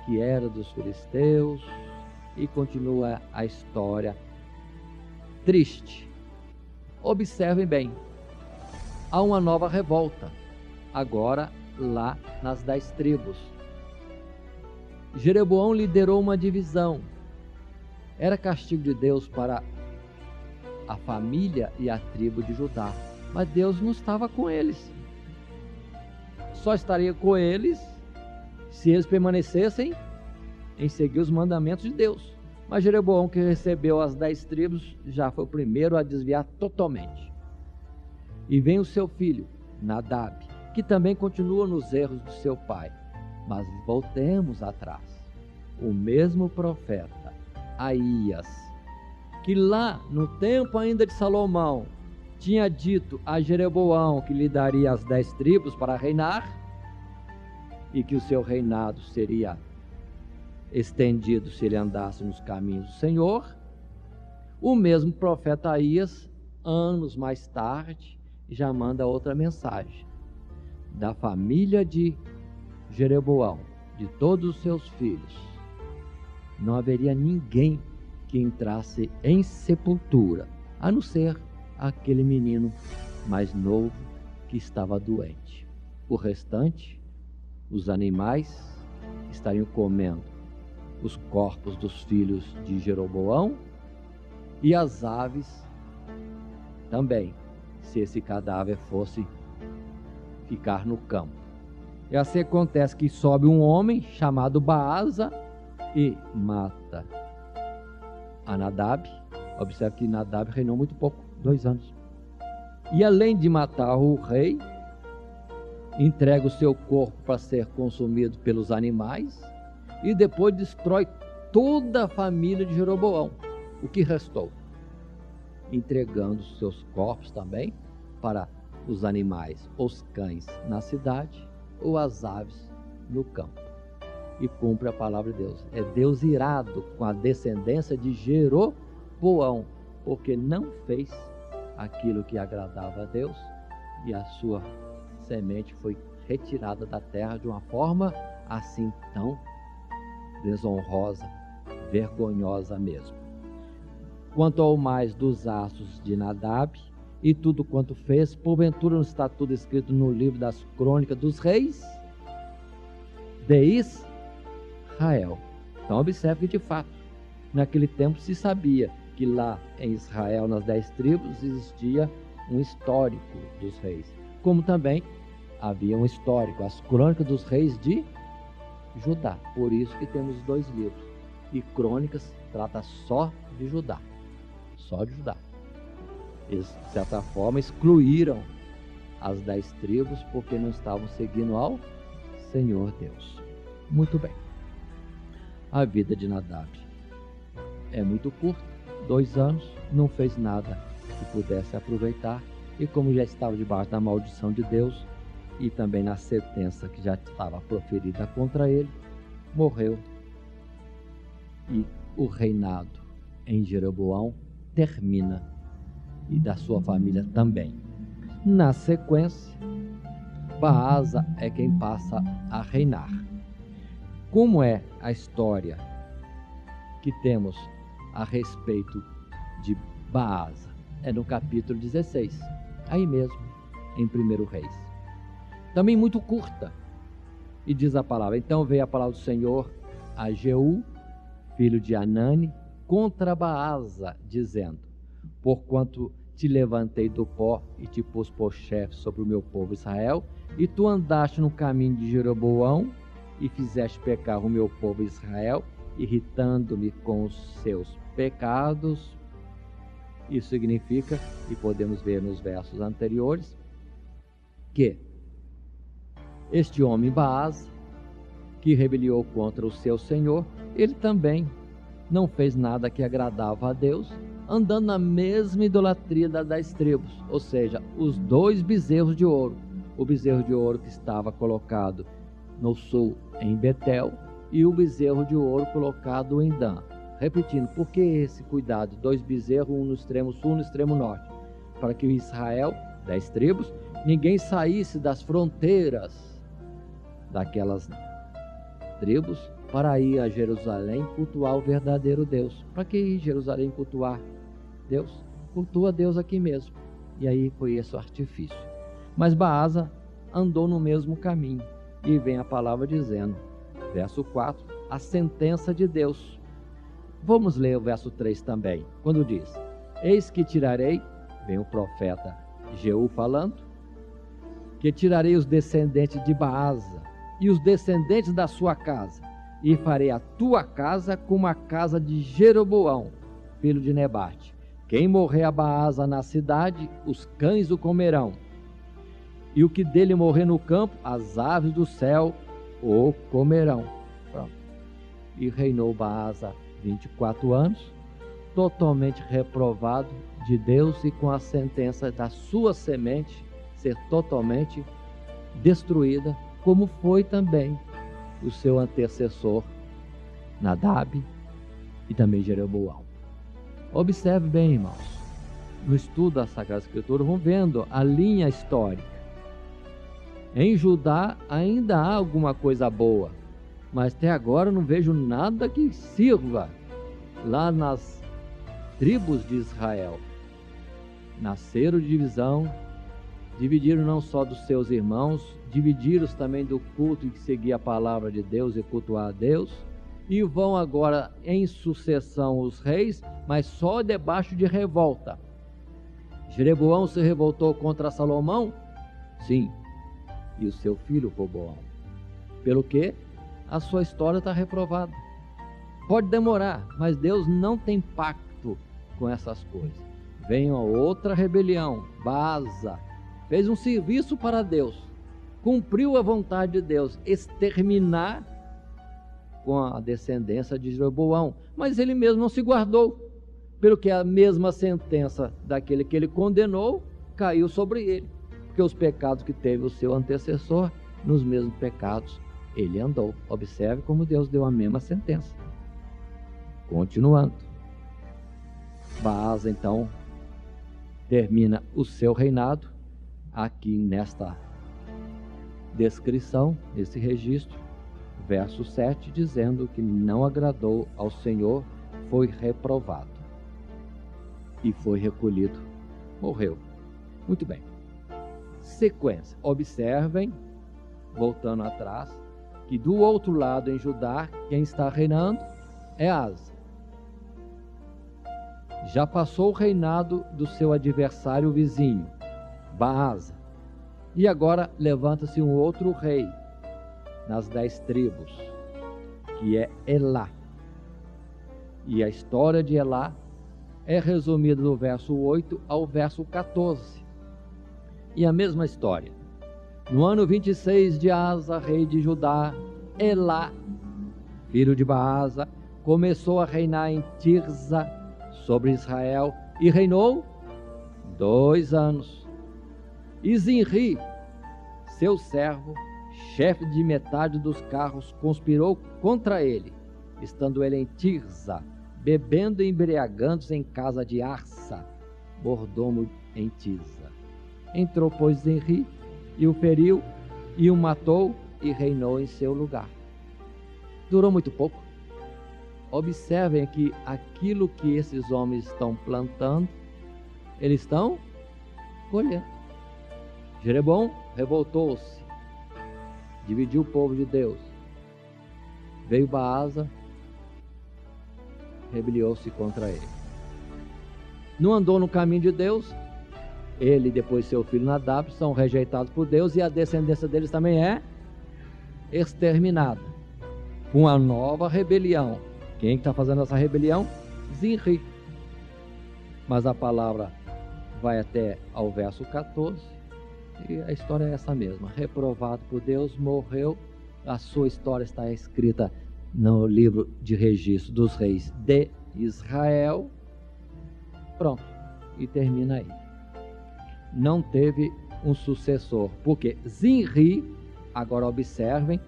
que era dos filisteus, e continua a história triste. Observem bem, há uma nova revolta, agora lá nas 10 tribos. Jeroboão liderou uma divisão. Era castigo de Deus para a família e a tribo de Judá, mas Deus não estava com eles. só estaria com eles se eles permanecessem em seguir os mandamentos de Deus. Mas Jeroboão, que recebeu as 10 tribos, já foi o primeiro a desviar totalmente. E vem o seu filho, Nadab, que também continua nos erros do seu pai. Mas voltemos atrás. O mesmo profeta, Aías, que lá no tempo ainda de Salomão, tinha dito a Jeroboão que lhe daria as 10 tribos para reinar, e que o seu reinado seria estendido se ele andasse nos caminhos do Senhor. O mesmo profeta Aías, anos mais tarde, já manda outra mensagem. Da família de Jeroboão, de todos os seus filhos, não haveria ninguém que entrasse em sepultura, a não ser aquele menino mais novo que estava doente. O restante, os animais estariam comendo os corpos dos filhos de Jeroboão, e as aves também, se esse cadáver fosse ficar no campo. E assim acontece que sobe um homem chamado Baasa e mata a Nadab. Observe que Nadab reinou muito pouco, 2 anos. E além de matar o rei, entrega o seu corpo para ser consumido pelos animais e depois destrói toda a família de Jeroboão. O que restou? Entregando os seus corpos também para os animais, os cães na cidade ou as aves no campo. E cumpre a palavra de Deus. É Deus irado com a descendência de Jeroboão, porque não fez aquilo que agradava a Deus, e a sua semente foi retirada da terra de uma forma assim tão desonrosa, vergonhosa mesmo. Quanto ao mais dos assos de Nadab e tudo quanto fez, porventura não está tudo escrito no livro das crônicas dos reis de Israel. Então observe que de fato, naquele tempo se sabia que lá em Israel, nas 10 tribos, existia um histórico dos reis, como também havia um histórico, as crônicas dos reis de Judá. Por isso que temos 2 livros, e crônicas trata só de Judá, só de Judá. Eles, de certa forma, excluíram as 10 tribos porque não estavam seguindo ao Senhor Deus. Muito bem. A vida de Nadab é muito curta, 2 anos, não fez nada que pudesse aproveitar, e como já estava debaixo da maldição de Deus e também na sentença que já estava proferida contra ele, morreu, e o reinado em Jeroboão termina, e da sua família também. Na sequência, Baasa é quem passa a reinar. Como é a história que temos a respeito de Baasa? É no capítulo 16, aí mesmo, em 1 Reis. Também muito curta. E diz a palavra: então veio a palavra do Senhor a Jeú, filho de Anani, contra Baasa, dizendo: porquanto te levantei do pó e te pus por chefe sobre o meu povo Israel, e tu andaste no caminho de Jeroboão e fizeste pecar o meu povo Israel, irritando-me com os seus pecados. Isso significa, e podemos ver nos versos anteriores, que este homem Baasa, que rebeliou contra o seu Senhor, ele também não fez nada que agradava a Deus, andando na mesma idolatria das 10 tribos, ou seja, os 2 bezerros de ouro. O bezerro de ouro que estava colocado no sul em Betel, e o bezerro de ouro colocado em Dan. Repetindo, por que esse cuidado? 2 bezerros, um no extremo sul, no extremo norte, para que Israel, 10 tribos, ninguém saísse das fronteiras daquelas tribos para ir a Jerusalém cultuar o verdadeiro Deus. Para que ir a Jerusalém cultuar Deus? Cultua Deus aqui mesmo. E aí foi esse o artifício. Mas Baasa andou no mesmo caminho. E vem a palavra dizendo, verso 4, a sentença de Deus. Vamos ler o verso 3 também, quando diz: eis que tirarei, vem o profeta Jeú falando, que tirarei os descendentes de Baasa e os descendentes da sua casa, e farei a tua casa como a casa de Jeroboão, filho de Nebate. Quem morrer a Baasa na cidade, os cães o comerão. E o que dele morrer no campo, as aves do céu o comerão. Pronto. E reinou Baasa 24 anos, totalmente reprovado de Deus e com a sentença da sua semente ser totalmente destruída, como foi também o seu antecessor Nadab e também Jeroboão. Observe bem, irmãos, no estudo da Sagrada Escritura, vão vendo a linha histórica. Em Judá ainda há alguma coisa boa, mas até agora não vejo nada que sirva. Lá nas tribos de Israel nasceram divisão, dividiram não só dos seus irmãos, dividiram-se também do culto que seguia a palavra de Deus e cultuar a Deus, e vão agora em sucessão os reis, mas só debaixo de revolta. Jeroboão se revoltou contra Salomão? Sim, e o seu filho Roboão. Pelo que a sua história está reprovada. Pode demorar, mas Deus não tem pacto com essas coisas. Vem outra rebelião, Baasa, fez um serviço para Deus, cumpriu a vontade de Deus, exterminar com a descendência de Jeroboão, mas ele mesmo não se guardou, pelo que a mesma sentença daquele que ele condenou caiu sobre ele, porque os pecados que teve o seu antecessor, nos mesmos pecados ele andou. Observe como Deus deu a mesma sentença. Continuando, Baasa então termina o seu reinado aqui nesta descrição, nesse registro, verso 7, dizendo que não agradou ao Senhor, foi reprovado e foi recolhido, morreu. Muito bem. Sequência. Observem, voltando atrás, que do outro lado em Judá, quem está reinando é Asa. Já passou o reinado do seu adversário vizinho, Baasa. E agora levanta-se um outro rei nas 10 tribos, que é Elá. E a história de Elá é resumida do verso 8 ao verso 14. E a mesma história. No ano 26 de Asa, rei de Judá, Elá, filho de Baasa, começou a reinar em Tirza sobre Israel e reinou 2 anos. E Zinri, seu servo, chefe de metade dos carros, conspirou contra ele, estando ele em Tirza, bebendo e embriagando-se em casa de Arsa, mordomo em Tirza. Entrou, pois, Zinri, e o feriu, e o matou, e reinou em seu lugar. Durou muito pouco. Observem que aquilo que esses homens estão plantando, eles estão colhendo. Jeroboão revoltou-se, dividiu o povo de Deus. Veio Baasa, rebeliou-se contra ele. Não andou no caminho de Deus. Ele e depois seu filho Nadab são rejeitados por Deus e a descendência deles também é exterminada. Uma nova rebelião. Quem está fazendo essa rebelião? Zinri. Mas a palavra vai até ao verso 14 e a história é essa mesma. Reprovado por Deus, morreu. A sua história está escrita no livro de registro dos reis de Israel. Pronto. E termina aí. Não teve um sucessor, porque Zinri, agora observem,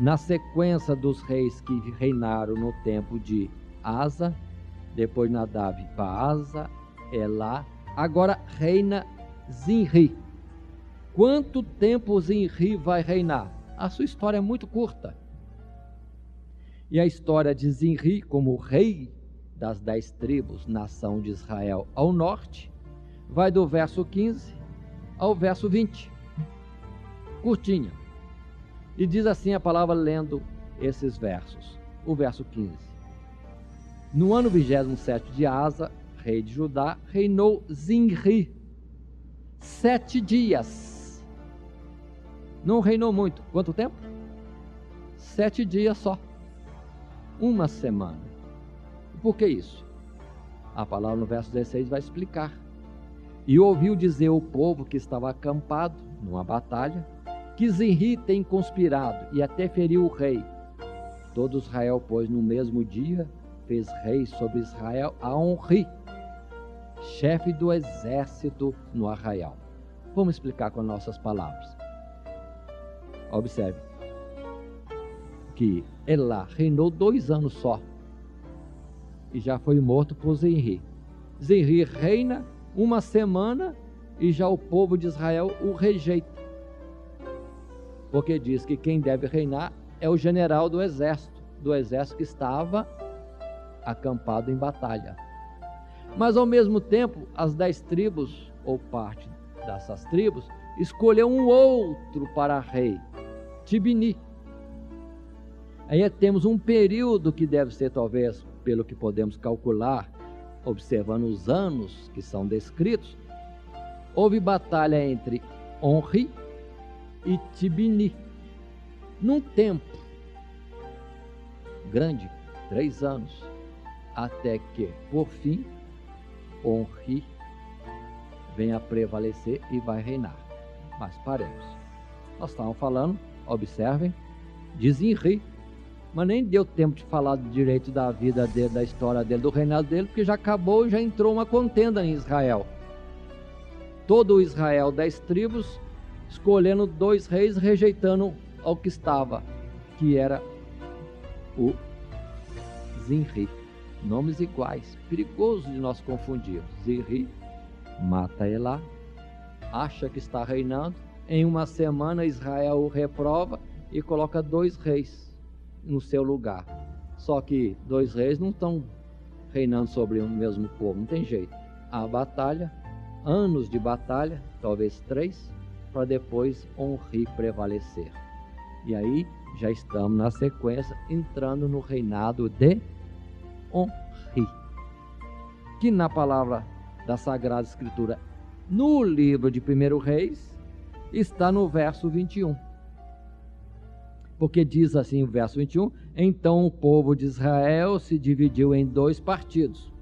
na sequência dos reis que reinaram no tempo de Asa, depois Nadab, Baasa, Elá, agora reina Zinri. Quanto tempo Zinri vai reinar? A sua história é muito curta. E a história de Zinri como rei das 10 tribos, nação de Israel ao norte, vai do verso 15 ao verso 20. Curtinha. E diz assim a palavra lendo esses versos. O verso 15. No ano 27 de Asa, rei de Judá, reinou Zinri 7 dias. Não reinou muito. Quanto tempo? 7 dias só. Uma semana. Por que isso? A palavra no verso 16 vai explicar. E ouviu dizer o povo que estava acampado numa batalha, que Zinri tem conspirado e até feriu o rei. Todo Israel, pois, no mesmo dia, fez rei sobre Israel a Onri, chefe do exército no arraial. Vamos explicar com nossas palavras. Observe que Elá reinou 2 anos só e já foi morto por Zinri. Zinri reina uma semana e já o povo de Israel o rejeita, porque diz que quem deve reinar é o general do exército que estava acampado em batalha. Mas ao mesmo tempo, as 10 tribos, ou parte dessas tribos, escolheu um outro para rei, Tibni. Aí temos um período que deve ser, talvez, pelo que podemos calcular, observando os anos que são descritos, houve batalha entre Onri e Tibni, num tempo grande, 3 anos, até que, por fim, Onri venha a prevalecer e vai reinar. Mas paremos. Nós estávamos falando, observem, de Zinri, mas nem deu tempo de falar direito da vida dele, da história dele, do reinado dele, porque já acabou e já entrou uma contenda em Israel. Todo o Israel, 10 tribos, escolhendo 2 reis, rejeitando ao que estava, que era o Zinri. Nomes iguais, perigoso de nós confundirmos. Zinri mata Elá, acha que está reinando, em uma semana Israel o reprova e coloca 2 reis no seu lugar. Só que 2 reis não estão reinando sobre o mesmo povo, não tem jeito. A batalha, anos de batalha, talvez 3, para depois Onri prevalecer. E aí já estamos na sequência, entrando no reinado de Onri, que na palavra da Sagrada Escritura, no livro de 1 Reis, está no verso 21. Porque diz assim o verso 21, então o povo de Israel se dividiu em 2 partidos.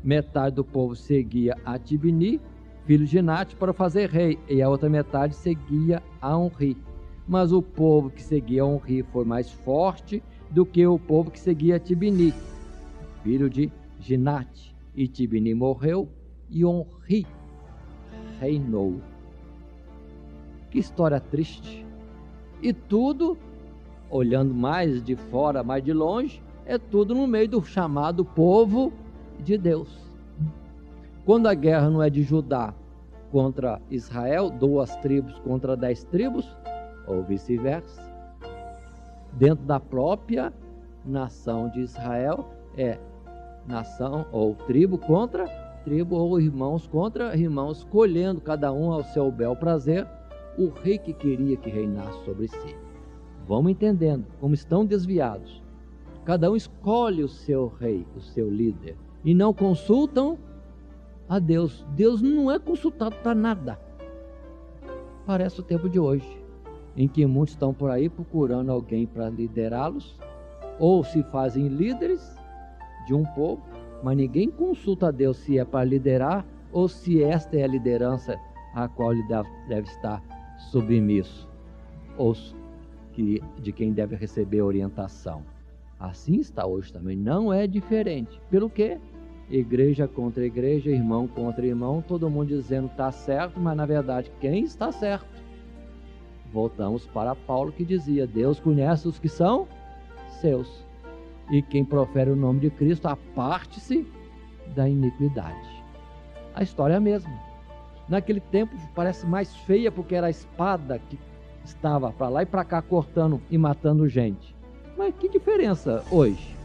Metade do povo seguia a Tibni, filho de Nate, para fazer rei, e a outra metade seguia a Onri. Mas o povo que seguia a Onri foi mais forte do que o povo que seguia a Tibni, filho de Ginate. E Tibni morreu e Onri reinou. Que história triste. E tudo, olhando mais de fora, mais de longe, é tudo no meio do chamado povo de Deus. Quando a guerra não é de Judá contra Israel, 2 tribos contra 10 tribos, ou vice-versa, dentro da própria nação de Israel, é nação ou tribo contra tribo, ou irmãos contra irmãos, escolhendo cada um ao seu bel prazer o rei que queria que reinasse sobre si. Vamos entendendo como estão desviados. Cada um escolhe o seu rei, o seu líder, e não consultam a Deus. Deus não é consultado para nada. Parece o tempo de hoje, em que muitos estão por aí procurando alguém para liderá-los, ou se fazem líderes de um povo, mas ninguém consulta a Deus se é para liderar ou se esta é a liderança a qual ele deve estar submisso, ou de quem deve receber orientação. Assim está hoje também, não é diferente. Pelo quê? Igreja contra igreja, irmão contra irmão, todo mundo dizendo que está certo, mas na verdade quem está certo? Voltamos para Paulo, que dizia, Deus conhece os que são seus, e quem profere o nome de Cristo aparte-se da iniquidade. A história é a mesma. Naquele tempo parece mais feia, porque era a espada que estava para lá e para cá cortando e matando gente. Mas que diferença hoje?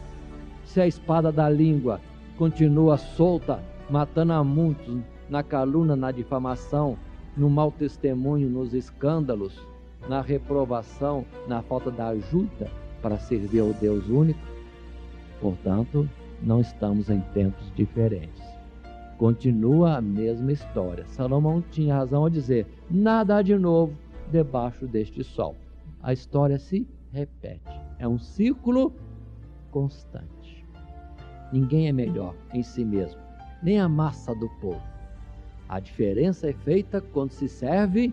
Se a espada da língua continua solta, matando a muitos, na calúnia, na difamação, no mau testemunho, nos escândalos, na reprovação, na falta da ajuda para servir ao Deus único. Portanto, não estamos em tempos diferentes. Continua a mesma história. Salomão tinha razão ao dizer, nada há de novo debaixo deste sol. A história se repete. É um ciclo constante. Ninguém é melhor em si mesmo, nem a massa do povo. A diferença é feita quando se serve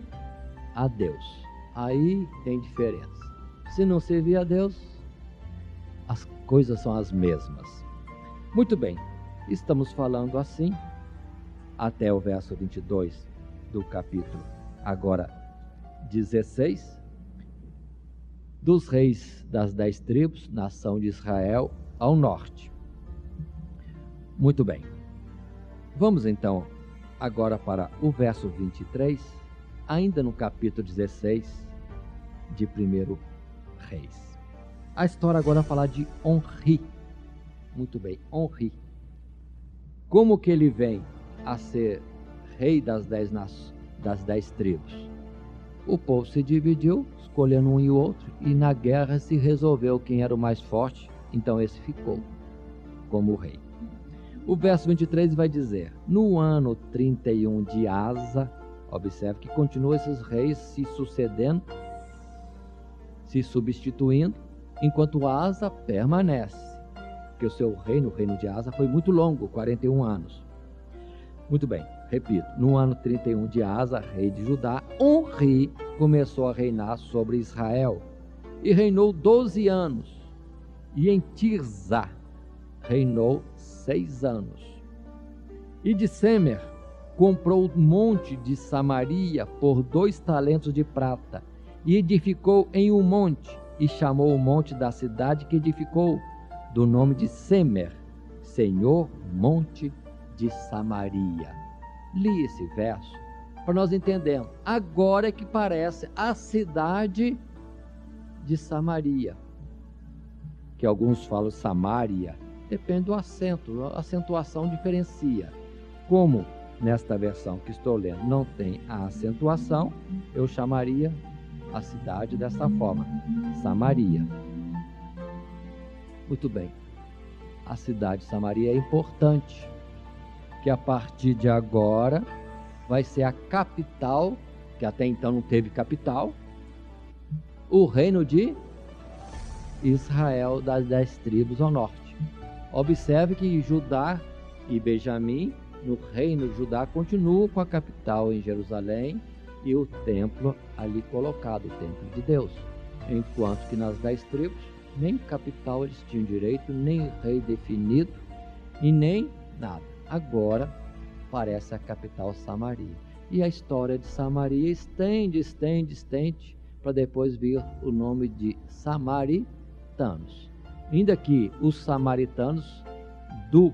a Deus. Aí tem diferença. Se não servir a Deus, as coisas são as mesmas. Muito bem, estamos falando assim até o verso 22 do capítulo agora 16, dos reis das 10 tribos, nação de Israel, ao norte. Muito bem. Vamos então agora para o verso 23, ainda no capítulo 16 de 1 Reis. A história agora fala de Onri. Muito bem, Onri. Como que ele vem a ser rei das 10 tribos? O povo se dividiu, escolhendo um e o outro, e na guerra se resolveu quem era o mais forte, então esse ficou como rei. O verso 23 vai dizer: no ano 31 de Asa, observe que continuam esses reis se sucedendo, se substituindo, enquanto Asa permanece, porque o seu reino, o reino de Asa, foi muito longo, 41 anos. Muito bem, repito, no ano 31 de Asa, rei de Judá, Onri começou a reinar sobre Israel e reinou 12 anos. E em Tirza reinou 6 anos. E de Semer comprou o monte de Samaria por 2 talentos de prata e edificou em um monte e chamou o monte da cidade que edificou do nome de Semer, Senhor Monte de Samaria. Li esse verso para nós entendermos. Agora é que parece a cidade de Samaria, que alguns falam Samaria, depende do acento, a acentuação diferencia. Como nesta versão que estou lendo não tem a acentuação, eu chamaria a cidade dessa forma, Samaria. Muito bem, a cidade de Samaria é importante, que a partir de agora vai ser a capital, que até então não teve capital, o reino de Israel das 10 tribos ao norte. Observe que Judá e Benjamim, no reino de Judá, continuam com a capital em Jerusalém e o templo ali colocado, o templo de Deus. Enquanto que nas 10 tribos, nem capital eles tinham direito, nem rei definido e nem nada. Agora parece a capital Samaria. E a história de Samaria estende para depois vir o nome de samaritanos. Ainda que os samaritanos do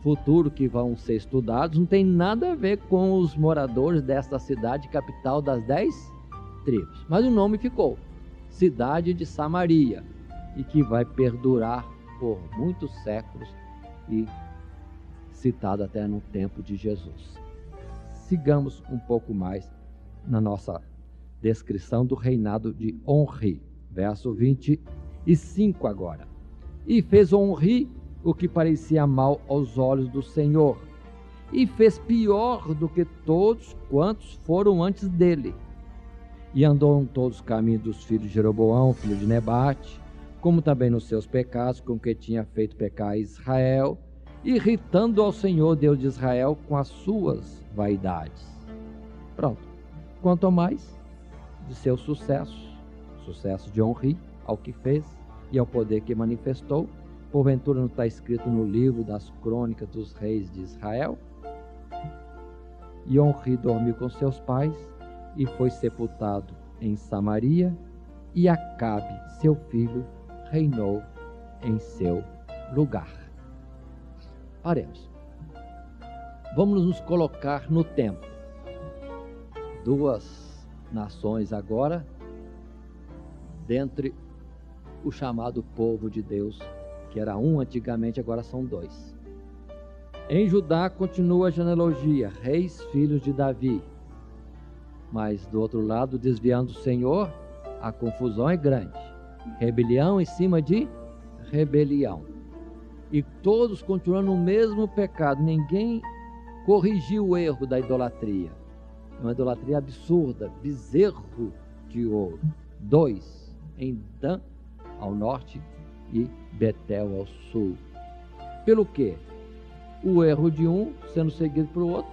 futuro que vão ser estudados não tem nada a ver com os moradores desta cidade, capital das 10 tribos. Mas o nome ficou, cidade de Samaria, e que vai perdurar por muitos séculos e citado até no tempo de Jesus. Sigamos um pouco mais na nossa descrição do reinado de Onri, verso 25 agora. E fez Onri o que parecia mal aos olhos do Senhor, e fez pior do que todos quantos foram antes dele. E andou em todos os caminhos dos filhos de Jeroboão, filho de Nebate, como também nos seus pecados, com que tinha feito pecar Israel, irritando ao Senhor, Deus de Israel, com as suas vaidades. Pronto. Quanto ao mais de seu sucesso de Onri, ao que fez e ao poder que manifestou, porventura não está escrito no livro das crônicas dos reis de Israel? E Onri dormiu com seus pais e foi sepultado em Samaria, e Acabe, seu filho, reinou em seu lugar. Paremos. Vamos nos colocar no tempo. 2 nações agora, dentre o chamado povo de Deus, que era um antigamente, agora são 2. Em Judá continua a genealogia, reis filhos de Davi. Mas do outro lado, desviando o Senhor, a confusão é grande. Rebelião em cima de rebelião. E todos continuam no mesmo pecado. Ninguém corrigiu o erro da idolatria. É uma idolatria absurda. Bezerro de ouro. 2 em Dan, ao norte, e Betel, ao sul. Pelo quê? O erro de um sendo seguido pelo outro,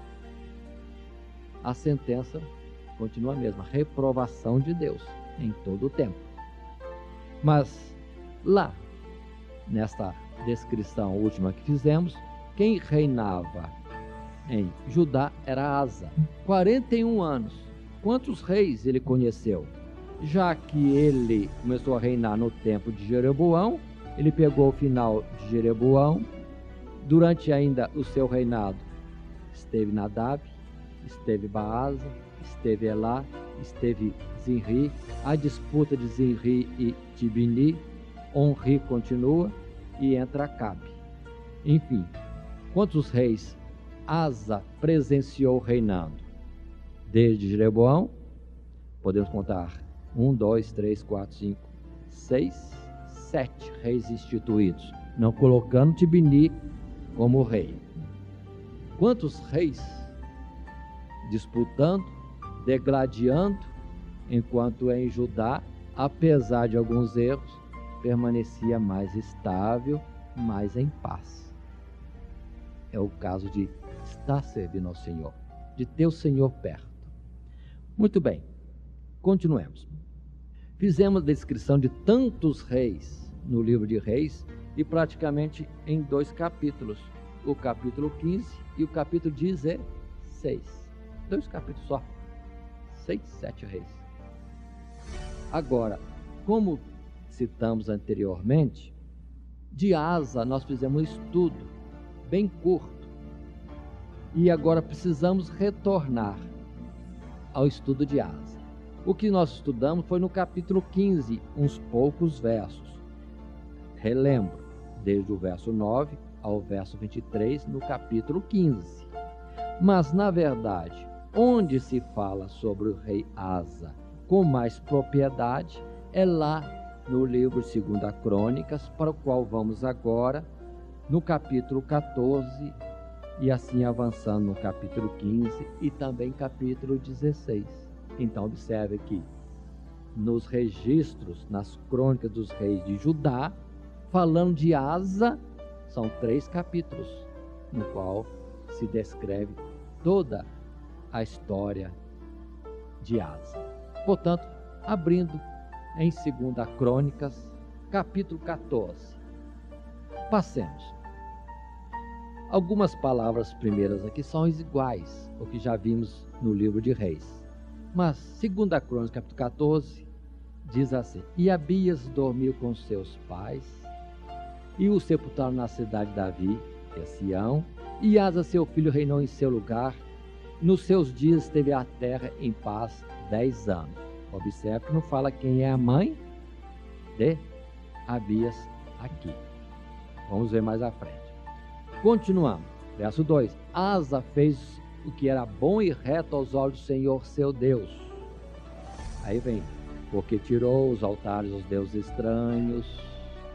a sentença continua a mesma, reprovação de Deus em todo o tempo. Mas lá, nesta descrição última que fizemos, quem reinava em Judá era Asa, 41 anos. Quantos reis ele conheceu? Já que ele começou a reinar no tempo de Jeroboão, ele pegou o final de Jeroboão. Durante ainda o seu reinado, esteve Nadab, esteve Baasa, esteve Elá, esteve Zinri, a disputa de Zinri e Tibni, Onri continua e entra Acabe. Enfim, quantos reis Asa presenciou reinando? Desde Jeroboão, podemos contar 1, 2, 3, 4, 5, 6, 7 reis instituídos, não colocando Tibni como rei. Quantos reis disputando, degladiando, enquanto em Judá, apesar de alguns erros, permanecia mais estável, mais em paz. É o caso de estar servindo ao Senhor, de ter o Senhor perto. Muito bem, continuemos. Fizemos a descrição de tantos reis no livro de Reis e praticamente em 2 capítulos, o capítulo 15 e o capítulo 16. 2 capítulos só, 6, 7 reis. Agora, como citamos anteriormente, de Asa nós fizemos um estudo bem curto e agora precisamos retornar ao estudo de Asa. O que nós estudamos foi no capítulo 15, uns poucos versos. Relembro, desde o verso 9 ao verso 23, no capítulo 15. Mas, na verdade, onde se fala sobre o rei Asa com mais propriedade é lá no livro 2 Crônicas, para o qual vamos agora, no capítulo 14, e assim avançando no capítulo 15 e também capítulo 16. Então, observe que nos registros, nas crônicas dos reis de Judá, falando de Asa, são 3 capítulos, no qual se descreve toda a história de Asa. Portanto, abrindo em 2 Crônicas, capítulo 14. Passemos. Algumas palavras primeiras aqui são iguais ao que já vimos no livro de Reis. Mas 2 Crônicas, capítulo 14, diz assim: E Abias dormiu com seus pais, e o sepultaram na cidade de Davi, que é Sião, e Asa, seu filho, reinou em seu lugar. Nos seus dias esteve a terra em paz 10 anos. Observe que não fala quem é a mãe de Abias aqui. Vamos ver mais à frente. Continuamos. Verso 2. Asa fez o que era bom e reto aos olhos do Senhor seu Deus. Aí vem, porque tirou os altares dos deuses estranhos,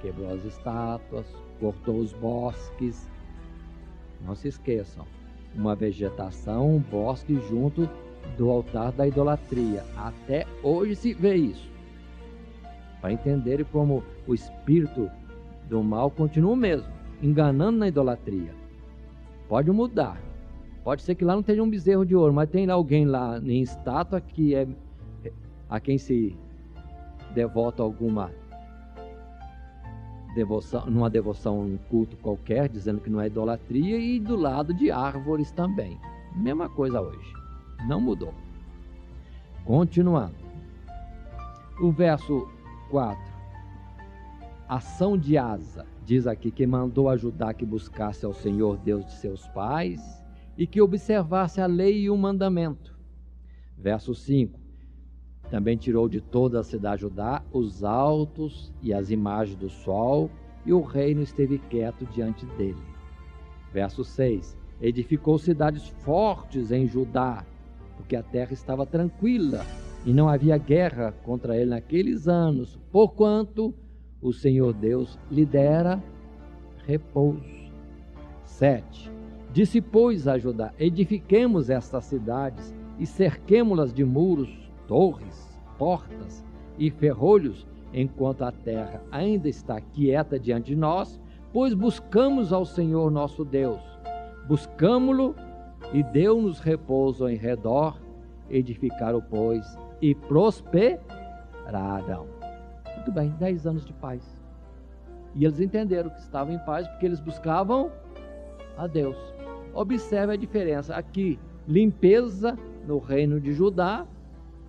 quebrou as estátuas, cortou os bosques. Não se esqueçam, uma vegetação, um bosque junto do altar da idolatria. Até hoje se vê isso. Para entenderem como o espírito do mal continua o mesmo, enganando na idolatria. Pode mudar. Pode ser que lá não tenha um bezerro de ouro, mas tem alguém lá em estátua que é a quem se devota alguma devoção, numa devoção, um culto qualquer, dizendo que não é idolatria, e do lado de árvores também. Mesma coisa hoje. Não mudou. Continuando. O verso 4. Ação de Asa. Diz aqui que mandou ajudar que buscasse ao Senhor Deus de seus pais e que observasse a lei e o mandamento. Verso 5. Também tirou de toda a cidade de Judá os altos e as imagens do sol, e o reino esteve quieto diante dele. Verso 6. Edificou cidades fortes em Judá, porque a terra estava tranquila e não havia guerra contra ele naqueles anos, porquanto o Senhor Deus lhe dera repouso. 7. Disse, pois, a Judá: edifiquemos estas cidades e cerquemo-las de muros, torres, portas e ferrolhos, enquanto a terra ainda está quieta diante de nós, pois buscamos ao Senhor nosso Deus. Buscamo-lo e deu-nos repouso em redor, edificaram, pois, e prosperaram. Muito bem, 10 anos de paz. E eles entenderam que estavam em paz porque eles buscavam a Deus. Observe a diferença aqui: limpeza no reino de Judá,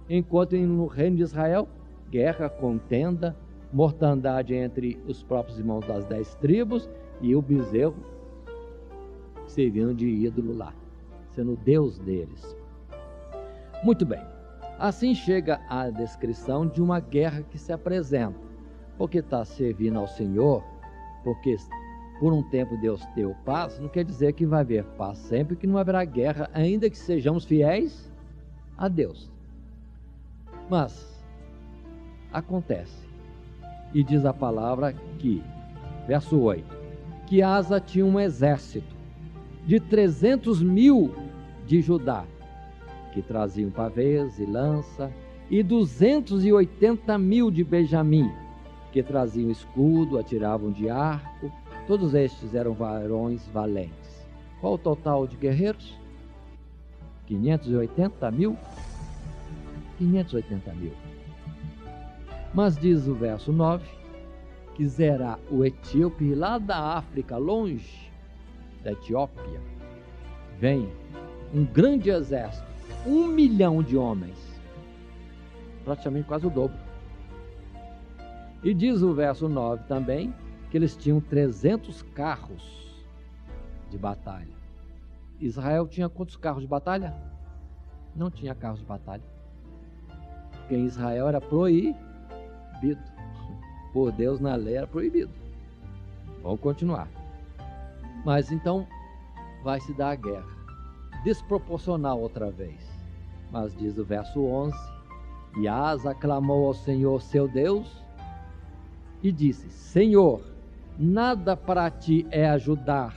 enquanto no reino de Israel, guerra, contenda, mortandade entre os próprios irmãos das 10 tribos e o bezerro servindo de ídolo lá, sendo Deus deles. Muito bem, assim chega a descrição de uma guerra que se apresenta, porque está servindo ao Senhor, porque por um tempo Deus deu paz, não quer dizer que vai haver paz sempre, que não haverá guerra, ainda que sejamos fiéis a Deus. Mas acontece, e diz a palavra que, verso 8, que Asa tinha um exército de 300.000 de Judá, que traziam pavês e lança, e 280.000 de Benjamim, que traziam escudo, atiravam de arco. Todos estes eram varões valentes. Qual o total de guerreiros? 580.000? 580.000. Mas diz o verso 9, que Zerá, o etíope, lá da África, longe da Etiópia, vem um grande exército, 1 milhão de homens, praticamente quase o dobro. E diz o verso 9 também, que eles tinham 300 carros de batalha. Israel tinha quantos carros de batalha? Não tinha carros de batalha. Porque em Israel era proibido. Por Deus, na lei, era proibido. Vamos continuar. Mas então vai se dar a guerra, desproporcional outra vez. Mas diz o verso 11, e Asa clamou ao Senhor seu Deus e disse: Senhor, nada para ti é ajudar,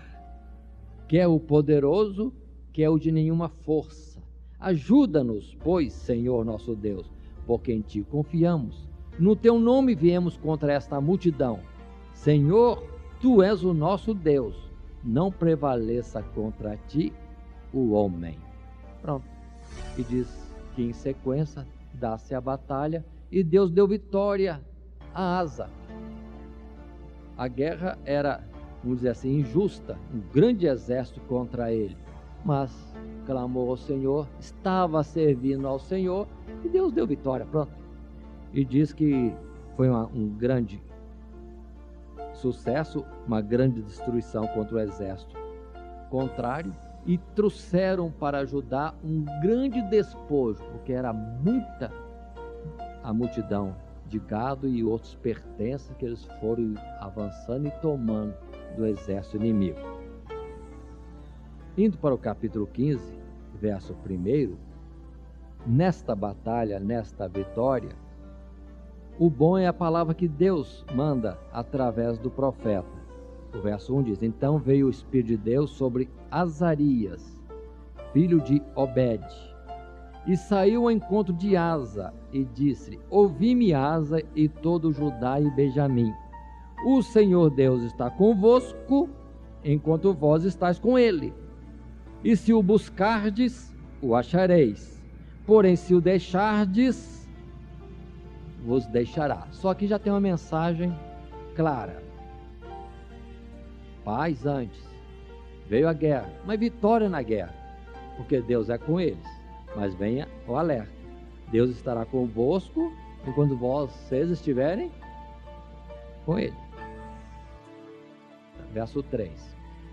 quer o poderoso, quer o de nenhuma força. Ajuda-nos, pois, Senhor nosso Deus, porque em ti confiamos. No teu nome viemos contra esta multidão. Senhor, tu és o nosso Deus, não prevaleça contra ti o homem. Pronto. E diz que em sequência dá-se a batalha e Deus deu vitória a Asa. A guerra era, vamos dizer assim, injusta, um grande exército contra ele, mas clamou ao Senhor, estava servindo ao Senhor e Deus deu vitória. Pronto. E diz que foi um grande sucesso, uma grande destruição contra o exército contrário, e trouxeram para Judá um grande despojo, porque era muita a multidão de gado e outros pertences que eles foram avançando e tomando do exército inimigo. Indo para o capítulo 15, verso 1, nesta batalha, nesta vitória, o bom é a palavra que Deus manda através do profeta. O verso 1 diz: Então veio o Espírito de Deus sobre Azarias, filho de Obed, e saiu ao encontro de Asa, e disse: Ouvi-me, Asa, e todo Judá e Benjamim. O Senhor Deus está convosco, enquanto vós estáis com ele. E se o buscardes, o achareis. Porém, se o deixardes, vos deixará. Só que já tem uma mensagem clara. Paz antes, veio a guerra, mas vitória na guerra, porque Deus é com eles. Mas venha o alerta: Deus estará convosco enquanto vocês estiverem com ele. Verso 3: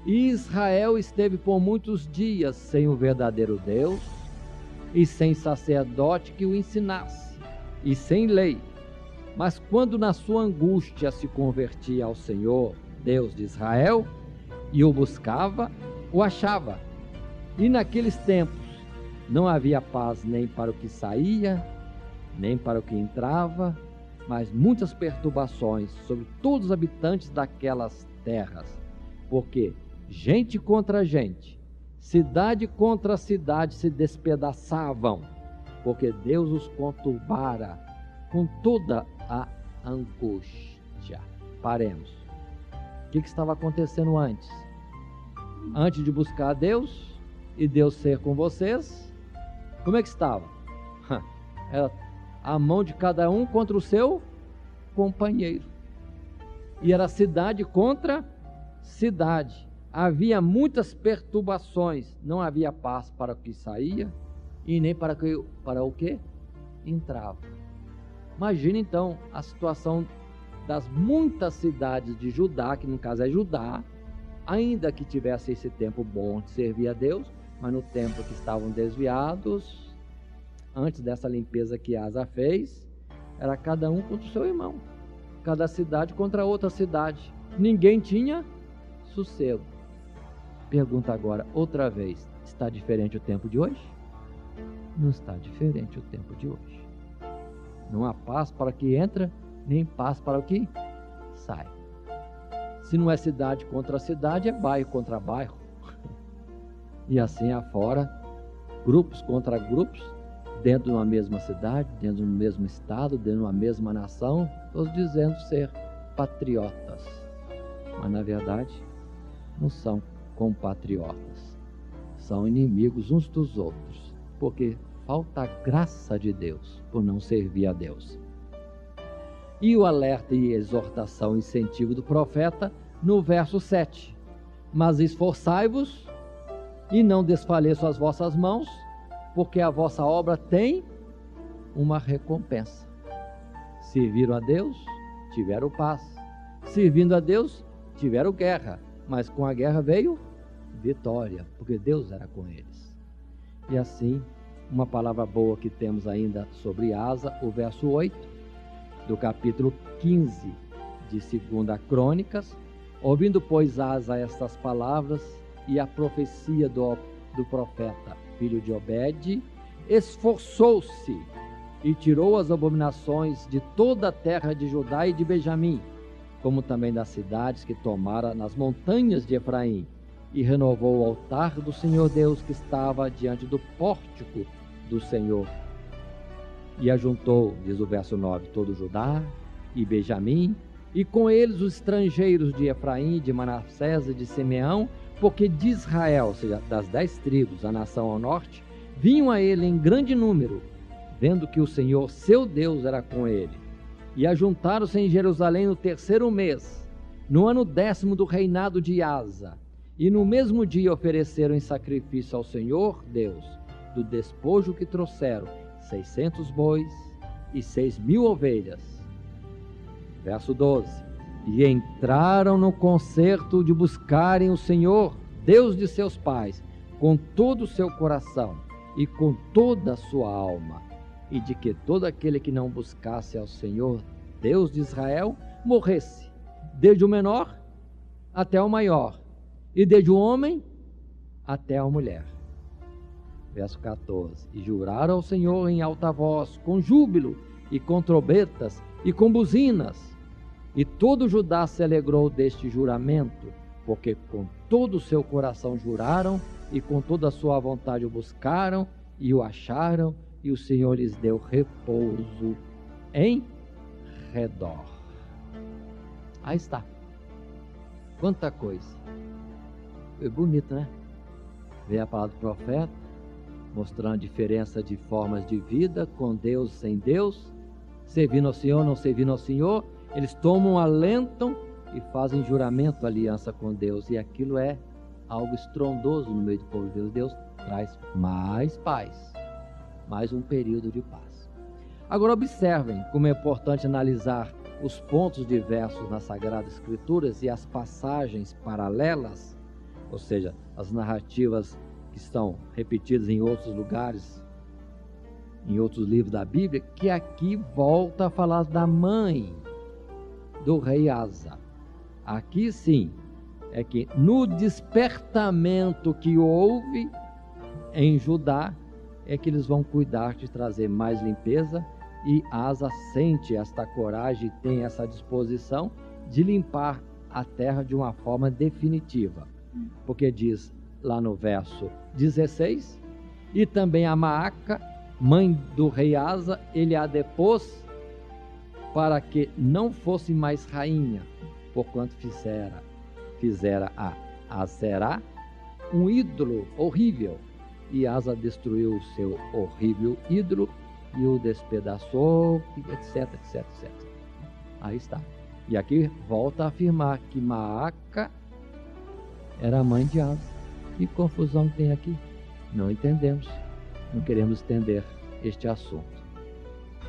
E Israel esteve por muitos dias sem o verdadeiro Deus, e sem sacerdote que o ensinasse, e sem lei. Mas quando na sua angústia se convertia ao Senhor, Deus de Israel, e o buscava, o achava. E naqueles tempos não havia paz nem para o que saía, nem para o que entrava, mas muitas perturbações sobre todos os habitantes daquelas terras, porque gente contra gente, cidade contra cidade se despedaçavam, porque Deus os conturbara com toda a angústia. Paremos. O que estava acontecendo antes? Antes de buscar a Deus e Deus ser com vocês, como é que estava? Era a mão de cada um contra o seu companheiro. E era cidade contra cidade. Havia muitas perturbações, não havia paz para o que saía e nem para o que entrava. Imagina então a situação das muitas cidades de Judá, que no caso é Judá, ainda que tivesse esse tempo bom de servir a Deus, mas no tempo que estavam desviados, antes dessa limpeza que Asa fez, era cada um contra o seu irmão, cada cidade contra outra cidade. Ninguém tinha sossego. Pergunta agora, outra vez, está diferente o tempo de hoje? Não está diferente o tempo de hoje. Não há paz para o que entra, nem paz para o que sai. Se não é cidade contra cidade, é bairro contra bairro. E assim afora, grupos contra grupos, dentro de uma mesma cidade, dentro de um mesmo estado, dentro de uma mesma nação, todos dizendo ser patriotas. Mas na verdade, não são compatriotas. São inimigos uns dos outros, porque falta a graça de Deus por não servir a Deus. E o alerta e exortação, incentivo do profeta no verso 7. Mas esforçai-vos e não desfaleçam as vossas mãos, porque a vossa obra tem uma recompensa. Serviram a Deus, tiveram paz. Servindo a Deus, tiveram guerra. Mas com a guerra veio vitória, porque Deus era com eles. E assim, uma palavra boa que temos ainda sobre Asa, o verso 8, do capítulo 15 de 2 Crônicas. Ouvindo, pois, Asa estas palavras e a profecia do profeta, filho de Obed, esforçou-se e tirou as abominações de toda a terra de Judá e de Benjamim, como também das cidades que tomara nas montanhas de Efraim, e renovou o altar do Senhor Deus que estava diante do pórtico do Senhor. E ajuntou, diz o verso 9, todo Judá e Benjamim, e com eles os estrangeiros de Efraim, de Manassés e de Simeão, porque de Israel, ou seja, das 10 tribos, a nação ao norte, vinham a ele em grande número, vendo que o Senhor, seu Deus, era com ele. E ajuntaram-se em Jerusalém no 3º mês, no ano 10º do reinado de Asa, e no mesmo dia ofereceram em sacrifício ao Senhor Deus, do despojo que trouxeram, 600 bois e 6.000 ovelhas. Verso 12. E entraram no concerto de buscarem o Senhor, Deus de seus pais, com todo o seu coração e com toda a sua alma, e de que todo aquele que não buscasse ao Senhor, Deus de Israel, morresse, desde o menor até o maior, e desde o homem até a mulher. Verso 14. E juraram ao Senhor em alta voz, com júbilo, e com trombetas, e com buzinas. E todo Judá se alegrou deste juramento, porque com todo o seu coração juraram, e com toda a sua vontade o buscaram, e o acharam, e o Senhor lhes deu repouso em redor. Aí está. Quanta coisa. Foi bonito, né? Veio a palavra do profeta, mostrando a diferença de formas de vida, com Deus, sem Deus, servindo ao Senhor, não servindo ao Senhor. Eles tomam, alentam e fazem juramento, aliança com Deus, e aquilo é algo estrondoso no meio do povo de Deus. Deus traz mais paz, mais um período de paz. Agora observem como é importante analisar os pontos diversos nas Sagradas Escrituras e as passagens paralelas, ou seja, as narrativas que estão repetidas em outros lugares, em outros livros da Bíblia, que aqui volta a falar da mãe do rei Asa. Aqui sim, é que no despertamento que houve em Judá, é que eles vão cuidar de trazer mais limpeza, e Asa sente esta coragem, tem essa disposição de limpar a terra de uma forma definitiva, porque diz, lá no verso 16, e também a Maaca, mãe do rei Asa, ele a depôs para que não fosse mais rainha, porquanto fizera a Aserá um ídolo horrível, e Asa destruiu o seu horrível ídolo e o despedaçou, etc, etc, etc. Aí está. E aqui volta a afirmar que Maaca era a mãe de Asa. Que confusão que tem aqui? Não entendemos. Não queremos entender este assunto.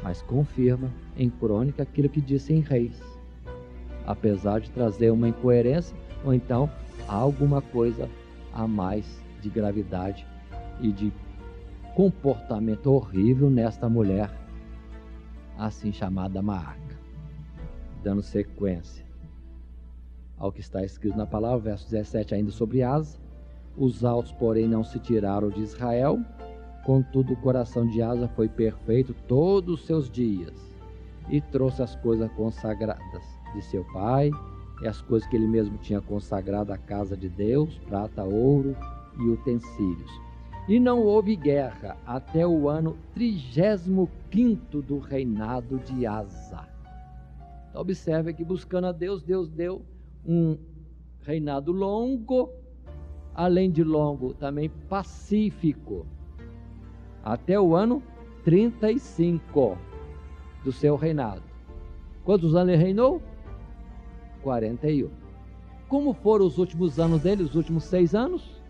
Mas confirma em Crônica aquilo que disse em Reis. Apesar de trazer uma incoerência, ou então há alguma coisa a mais de gravidade e de comportamento horrível nesta mulher, assim chamada Maaca. Dando sequência ao que está escrito na palavra, verso 17, ainda sobre Asa. Os altos, porém, não se tiraram de Israel, contudo o coração de Asa foi perfeito todos os seus dias, e trouxe as coisas consagradas de seu pai, e as coisas que ele mesmo tinha consagrado à casa de Deus, prata, ouro e utensílios. E não houve guerra até o ano 35º do reinado de Asa. Então, observe que buscando a Deus, Deus deu um reinado longo, além de longo, também pacífico, até o ano 35 do seu reinado. Quantos anos ele reinou? 41. Como foram os últimos anos dele, os últimos 6 anos?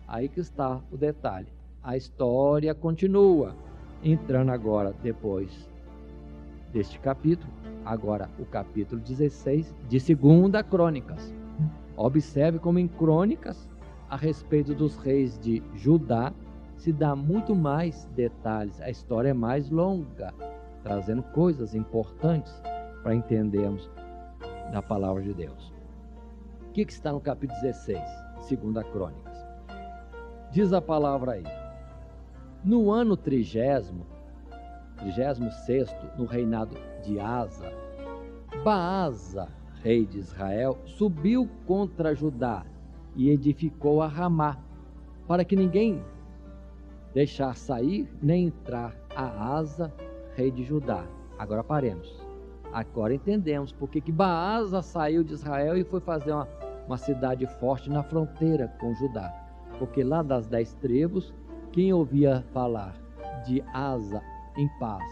Aí que está o detalhe. A história continua, entrando agora, depois deste capítulo, agora o capítulo 16 de 2 Crônicas. Observe como em Crônicas, a respeito dos reis de Judá, se dá muito mais detalhes. A história é mais longa, trazendo coisas importantes para entendermos da palavra de Deus. O que está no capítulo 16, 2 Crônicas? Diz a palavra aí: no ano 36º, no reinado de Asa, Baasa, rei de Israel, subiu contra Judá e edificou a Ramá, para que ninguém deixar sair nem entrar a Asa, rei de Judá. Agora paremos. Agora entendemos porque que Baasa saiu de Israel e foi fazer uma cidade forte na fronteira com Judá. Porque lá das 10 tribos, quem ouvia falar de Asa em paz,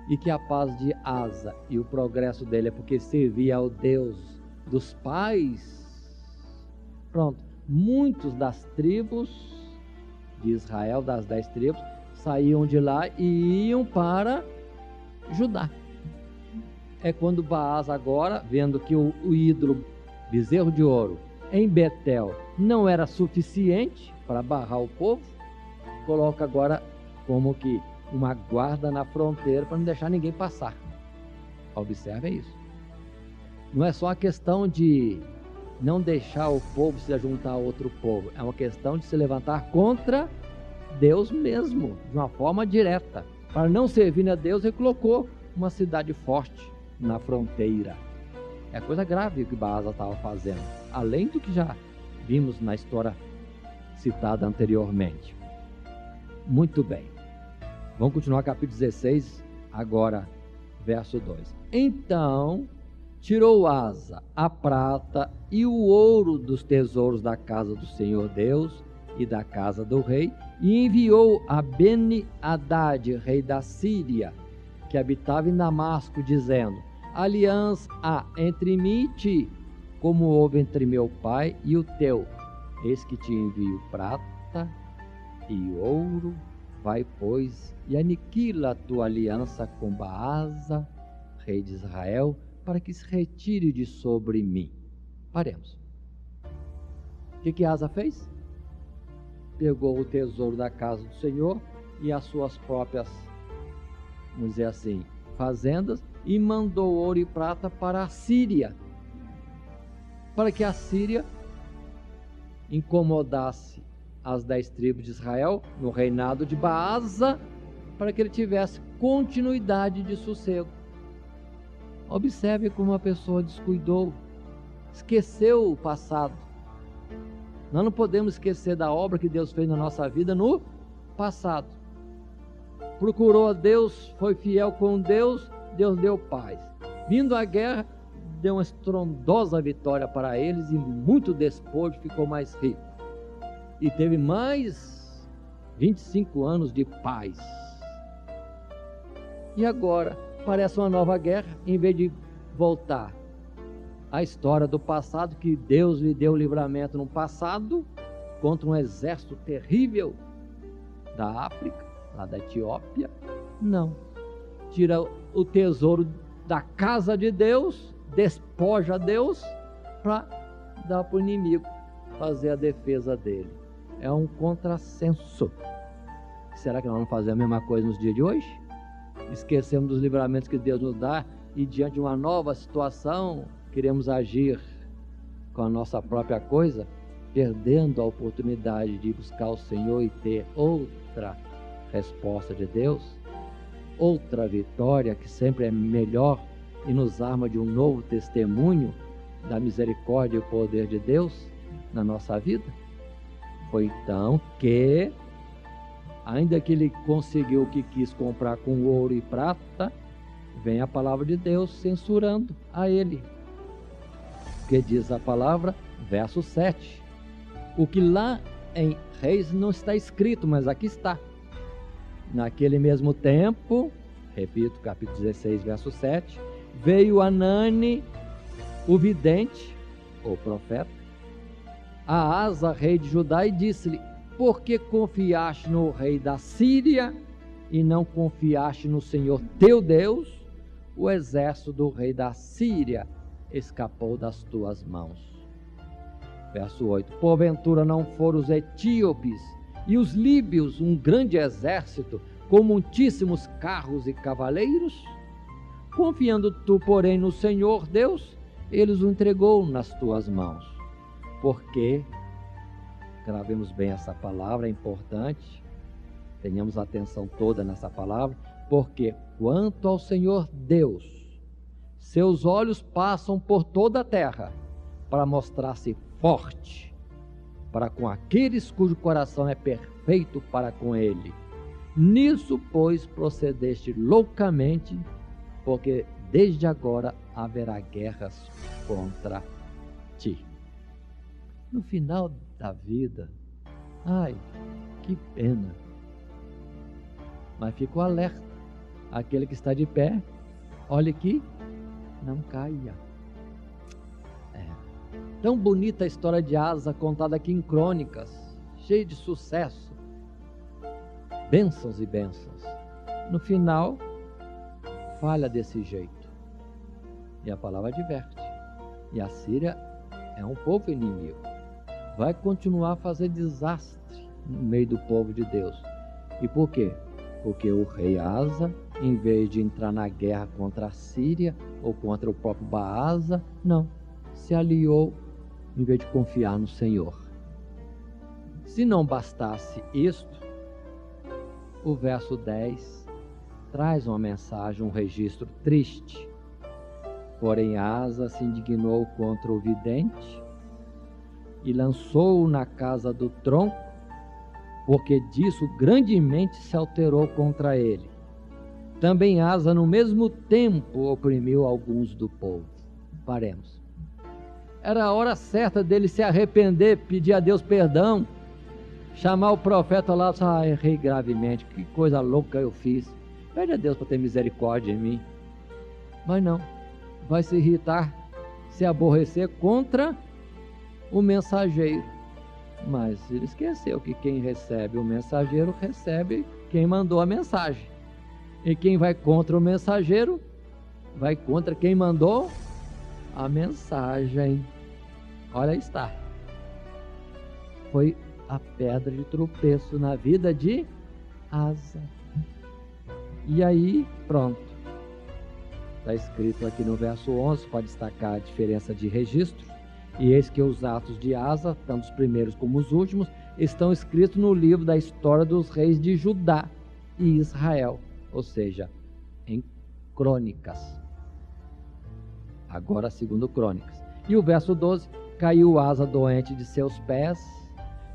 e que a paz de Asa e o progresso dele é porque servia ao Deus dos pais, pronto, muitos das tribos de Israel, das 10 tribos, saíam de lá e iam para Judá. É quando Baasa agora, vendo que o ídolo bezerro de ouro em Betel não era suficiente para barrar o povo, coloca agora como que uma guarda na fronteira para não deixar ninguém passar. Observe isso. Não é só a questão de não deixar o povo se juntar a outro povo, é uma questão de se levantar contra Deus mesmo, de uma forma direta. Para não servir a Deus, ele colocou uma cidade forte na fronteira. É coisa grave o que Baasa estava fazendo, além do que já vimos na história citada anteriormente. Muito bem. Vamos continuar capítulo 16, agora, verso 2. Então tirou Asa a prata e o ouro dos tesouros da casa do Senhor Deus e da casa do rei, e enviou a Beni-Hadad, rei da Síria, que habitava em Damasco, dizendo: aliança há entre mim e ti, como houve entre meu pai e o teu. Eis que te envio prata e ouro. Vai, pois, e aniquila a tua aliança com Baasa, rei de Israel, para que se retire de sobre mim. Paremos. O que Asa fez? Pegou o tesouro da casa do Senhor e as suas próprias, vamos dizer assim, fazendas, e mandou ouro e prata para a Síria, para que a Síria incomodasse as 10 tribos de Israel no reinado de Baasa, para que ele tivesse continuidade de sossego. Observe como a pessoa descuidou, esqueceu o passado, Nós não podemos esquecer da obra que Deus fez na nossa vida no passado. Procurou a Deus, foi fiel com Deus, Deus deu paz. Vindo a guerra, deu uma estrondosa vitória para eles e muito despojo, ficou mais rico. E teve mais 25 anos de paz. E agora, parece uma nova guerra, em vez de voltar à história do passado, que Deus lhe deu livramento no passado, contra um exército terrível da África, lá da Etiópia. Não. Tira o tesouro da casa de Deus, despoja Deus para dar para o inimigo fazer a defesa dele. É um contrassenso. Será que nós vamos fazer a mesma coisa nos dias de hoje? Esquecemos dos livramentos que Deus nos dá e diante de uma nova situação queremos agir com a nossa própria coisa, perdendo a oportunidade de buscar o Senhor e ter outra resposta de Deus, outra vitória que sempre é melhor e nos arma de um novo testemunho da misericórdia e o poder de Deus na nossa vida. Foi então que, ainda que ele conseguiu o que quis comprar com ouro e prata, vem a palavra de Deus censurando a ele. Que diz a palavra, verso 7. O que lá em Reis não está escrito, mas aqui está. Naquele mesmo tempo, repito, capítulo 16, verso 7, veio Anani, o vidente, ou profeta, a Asa, rei de Judá, e disse-lhe: por que confiaste no rei da Síria e não confiaste no Senhor teu Deus? O exército do rei da Síria escapou das tuas mãos. Verso 8. Porventura não foram os etíopes e os líbios um grande exército, com muitíssimos carros e cavaleiros? Confiando tu, porém, no Senhor Deus, ele os entregou nas tuas mãos. Porque, gravemos bem essa palavra, é importante, tenhamos a atenção toda nessa palavra, porque quanto ao Senhor Deus, seus olhos passam por toda a terra, para mostrar-se forte, para com aqueles cujo coração é perfeito para com ele. Nisso, pois, procedeste loucamente, porque desde agora haverá guerras contra ti. No final da vida, ai, que pena, mas fico alerta, aquele que está de pé, olhe que não caia. Tão bonita a história de Asa, contada aqui em Crônicas, cheia de sucesso, bênçãos e bênçãos. No final, falha desse jeito, e a palavra adverte, e a Síria é um povo inimigo, vai continuar a fazer desastre no meio do povo de Deus. E por quê? Porque o rei Asa, em vez de entrar na guerra contra a Síria ou contra o próprio Baasa, não, se aliou em vez de confiar no Senhor. Se não bastasse isto, o verso 10 traz uma mensagem, um registro triste. Porém Asa se indignou contra o vidente e lançou-o na casa do tronco, porque disso grandemente se alterou contra ele. Também Asa, no mesmo tempo, oprimiu alguns do povo. Paremos. Era a hora certa dele se arrepender, pedir a Deus perdão, chamar o profeta lá e dizer: errei gravemente, que coisa louca eu fiz. Pede a Deus para ter misericórdia em mim. Mas não, vai se irritar, se aborrecer contra o mensageiro. Mas ele esqueceu que quem recebe o mensageiro recebe quem mandou a mensagem. E quem vai contra o mensageiro vai contra quem mandou a mensagem. Olha aí está. Foi a pedra de tropeço na vida de Asa. E aí, pronto. Está escrito aqui no verso 11, para destacar a diferença de registro. E eis que os atos de Asa, tanto os primeiros como os últimos, estão escritos no livro da história dos reis de Judá e Israel, ou seja, em Crônicas. Agora, segundo Crônicas. E o verso 12, caiu Asa doente de seus pés,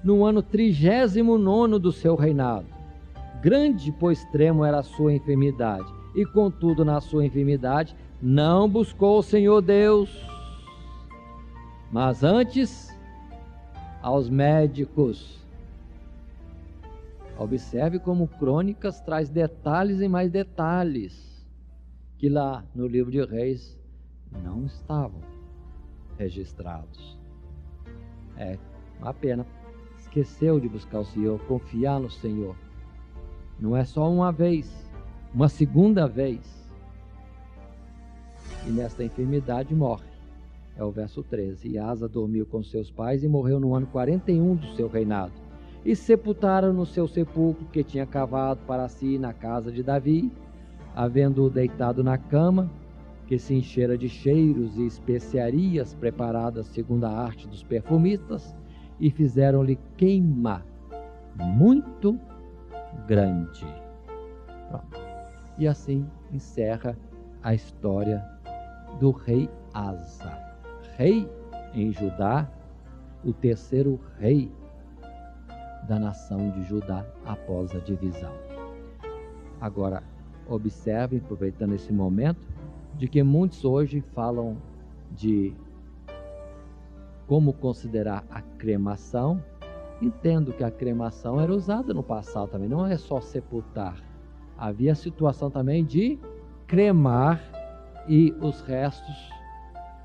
no ano 39º do seu reinado. Grande, pois extremo era a sua enfermidade, e contudo na sua enfermidade não buscou o Senhor Deus, mas antes aos médicos. Observe como Crônicas traz detalhes e mais detalhes que lá no livro de Reis não estavam registrados. É uma pena. Esqueceu de buscar o Senhor, confiar no Senhor. Não é só uma vez, uma segunda vez. E nesta enfermidade morre. É o verso 13. E Asa dormiu com seus pais e morreu no ano 41 do seu reinado. E sepultaram no seu sepulcro que tinha cavado para si na casa de Davi, havendo-o deitado na cama, que se enchera de cheiros e especiarias preparadas segundo a arte dos perfumistas, e fizeram-lhe queima muito grande. Pronto. E assim encerra a história do rei Asa, rei em Judá, o terceiro rei da nação de Judá após a divisão. Agora, observem, aproveitando esse momento, de que muitos hoje falam de como considerar a cremação. Entendo que a cremação era usada no passado também, não é só sepultar. Havia a situação também de cremar e os restos,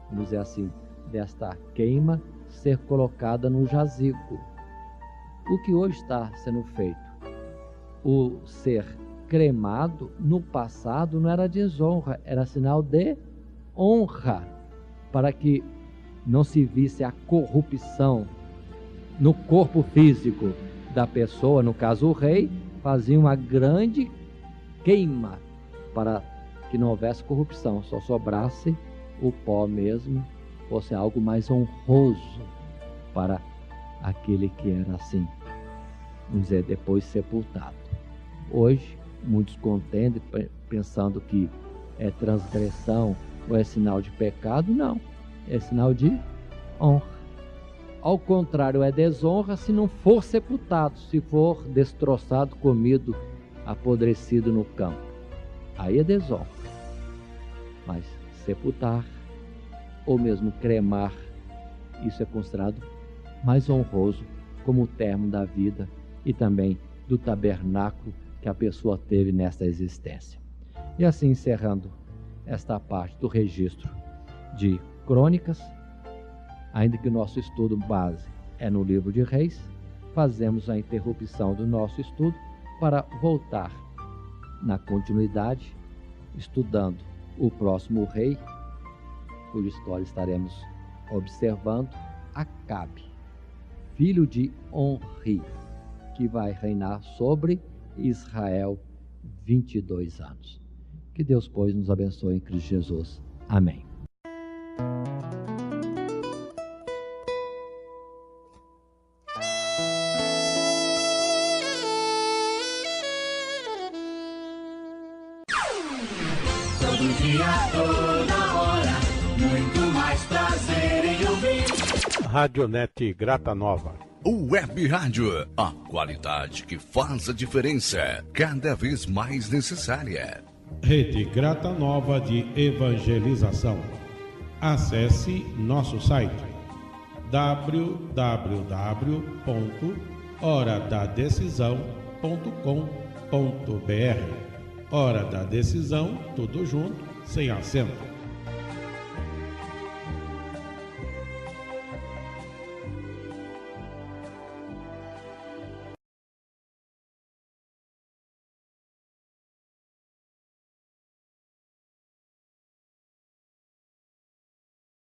vamos dizer assim, desta queima ser colocada no jazigo. O que hoje está sendo feito? O ser cremado no passado não era desonra, era sinal de honra, para que não se visse a corrupção no corpo físico da pessoa. No caso o rei fazia uma grande queima para que não houvesse corrupção, só sobrasse o pó mesmo, fosse algo mais honroso para aquele que era assim, vamos dizer, depois sepultado. Hoje muitos contendem pensando que é transgressão ou é sinal de pecado. Não, é sinal de honra. Ao contrário, é desonra se não for sepultado, se for destroçado, comido, apodrecido no campo. Aí é desonra. Mas sepultar ou mesmo cremar, isso é considerado mais honroso, como o termo da vida e também do tabernáculo que a pessoa teve nesta existência. E assim, encerrando esta parte do registro de Crônicas, ainda que o nosso estudo base é no livro de Reis, fazemos a interrupção do nosso estudo para voltar na continuidade, estudando o próximo rei, cuja história estaremos observando, Acabe, filho de Onri, que vai reinar sobre Israel 22 anos. Que Deus, pois, nos abençoe em Cristo Jesus. Amém. Todo dia, toda hora, muito mais prazer em ouvir. Radionete Grata Nova. Web Rádio, a qualidade que faz a diferença, cada vez mais necessária. Rede Grata Nova de Evangelização. Acesse nosso site www.horadadecisão.com.br. Hora da Decisão, tudo junto, sem acento.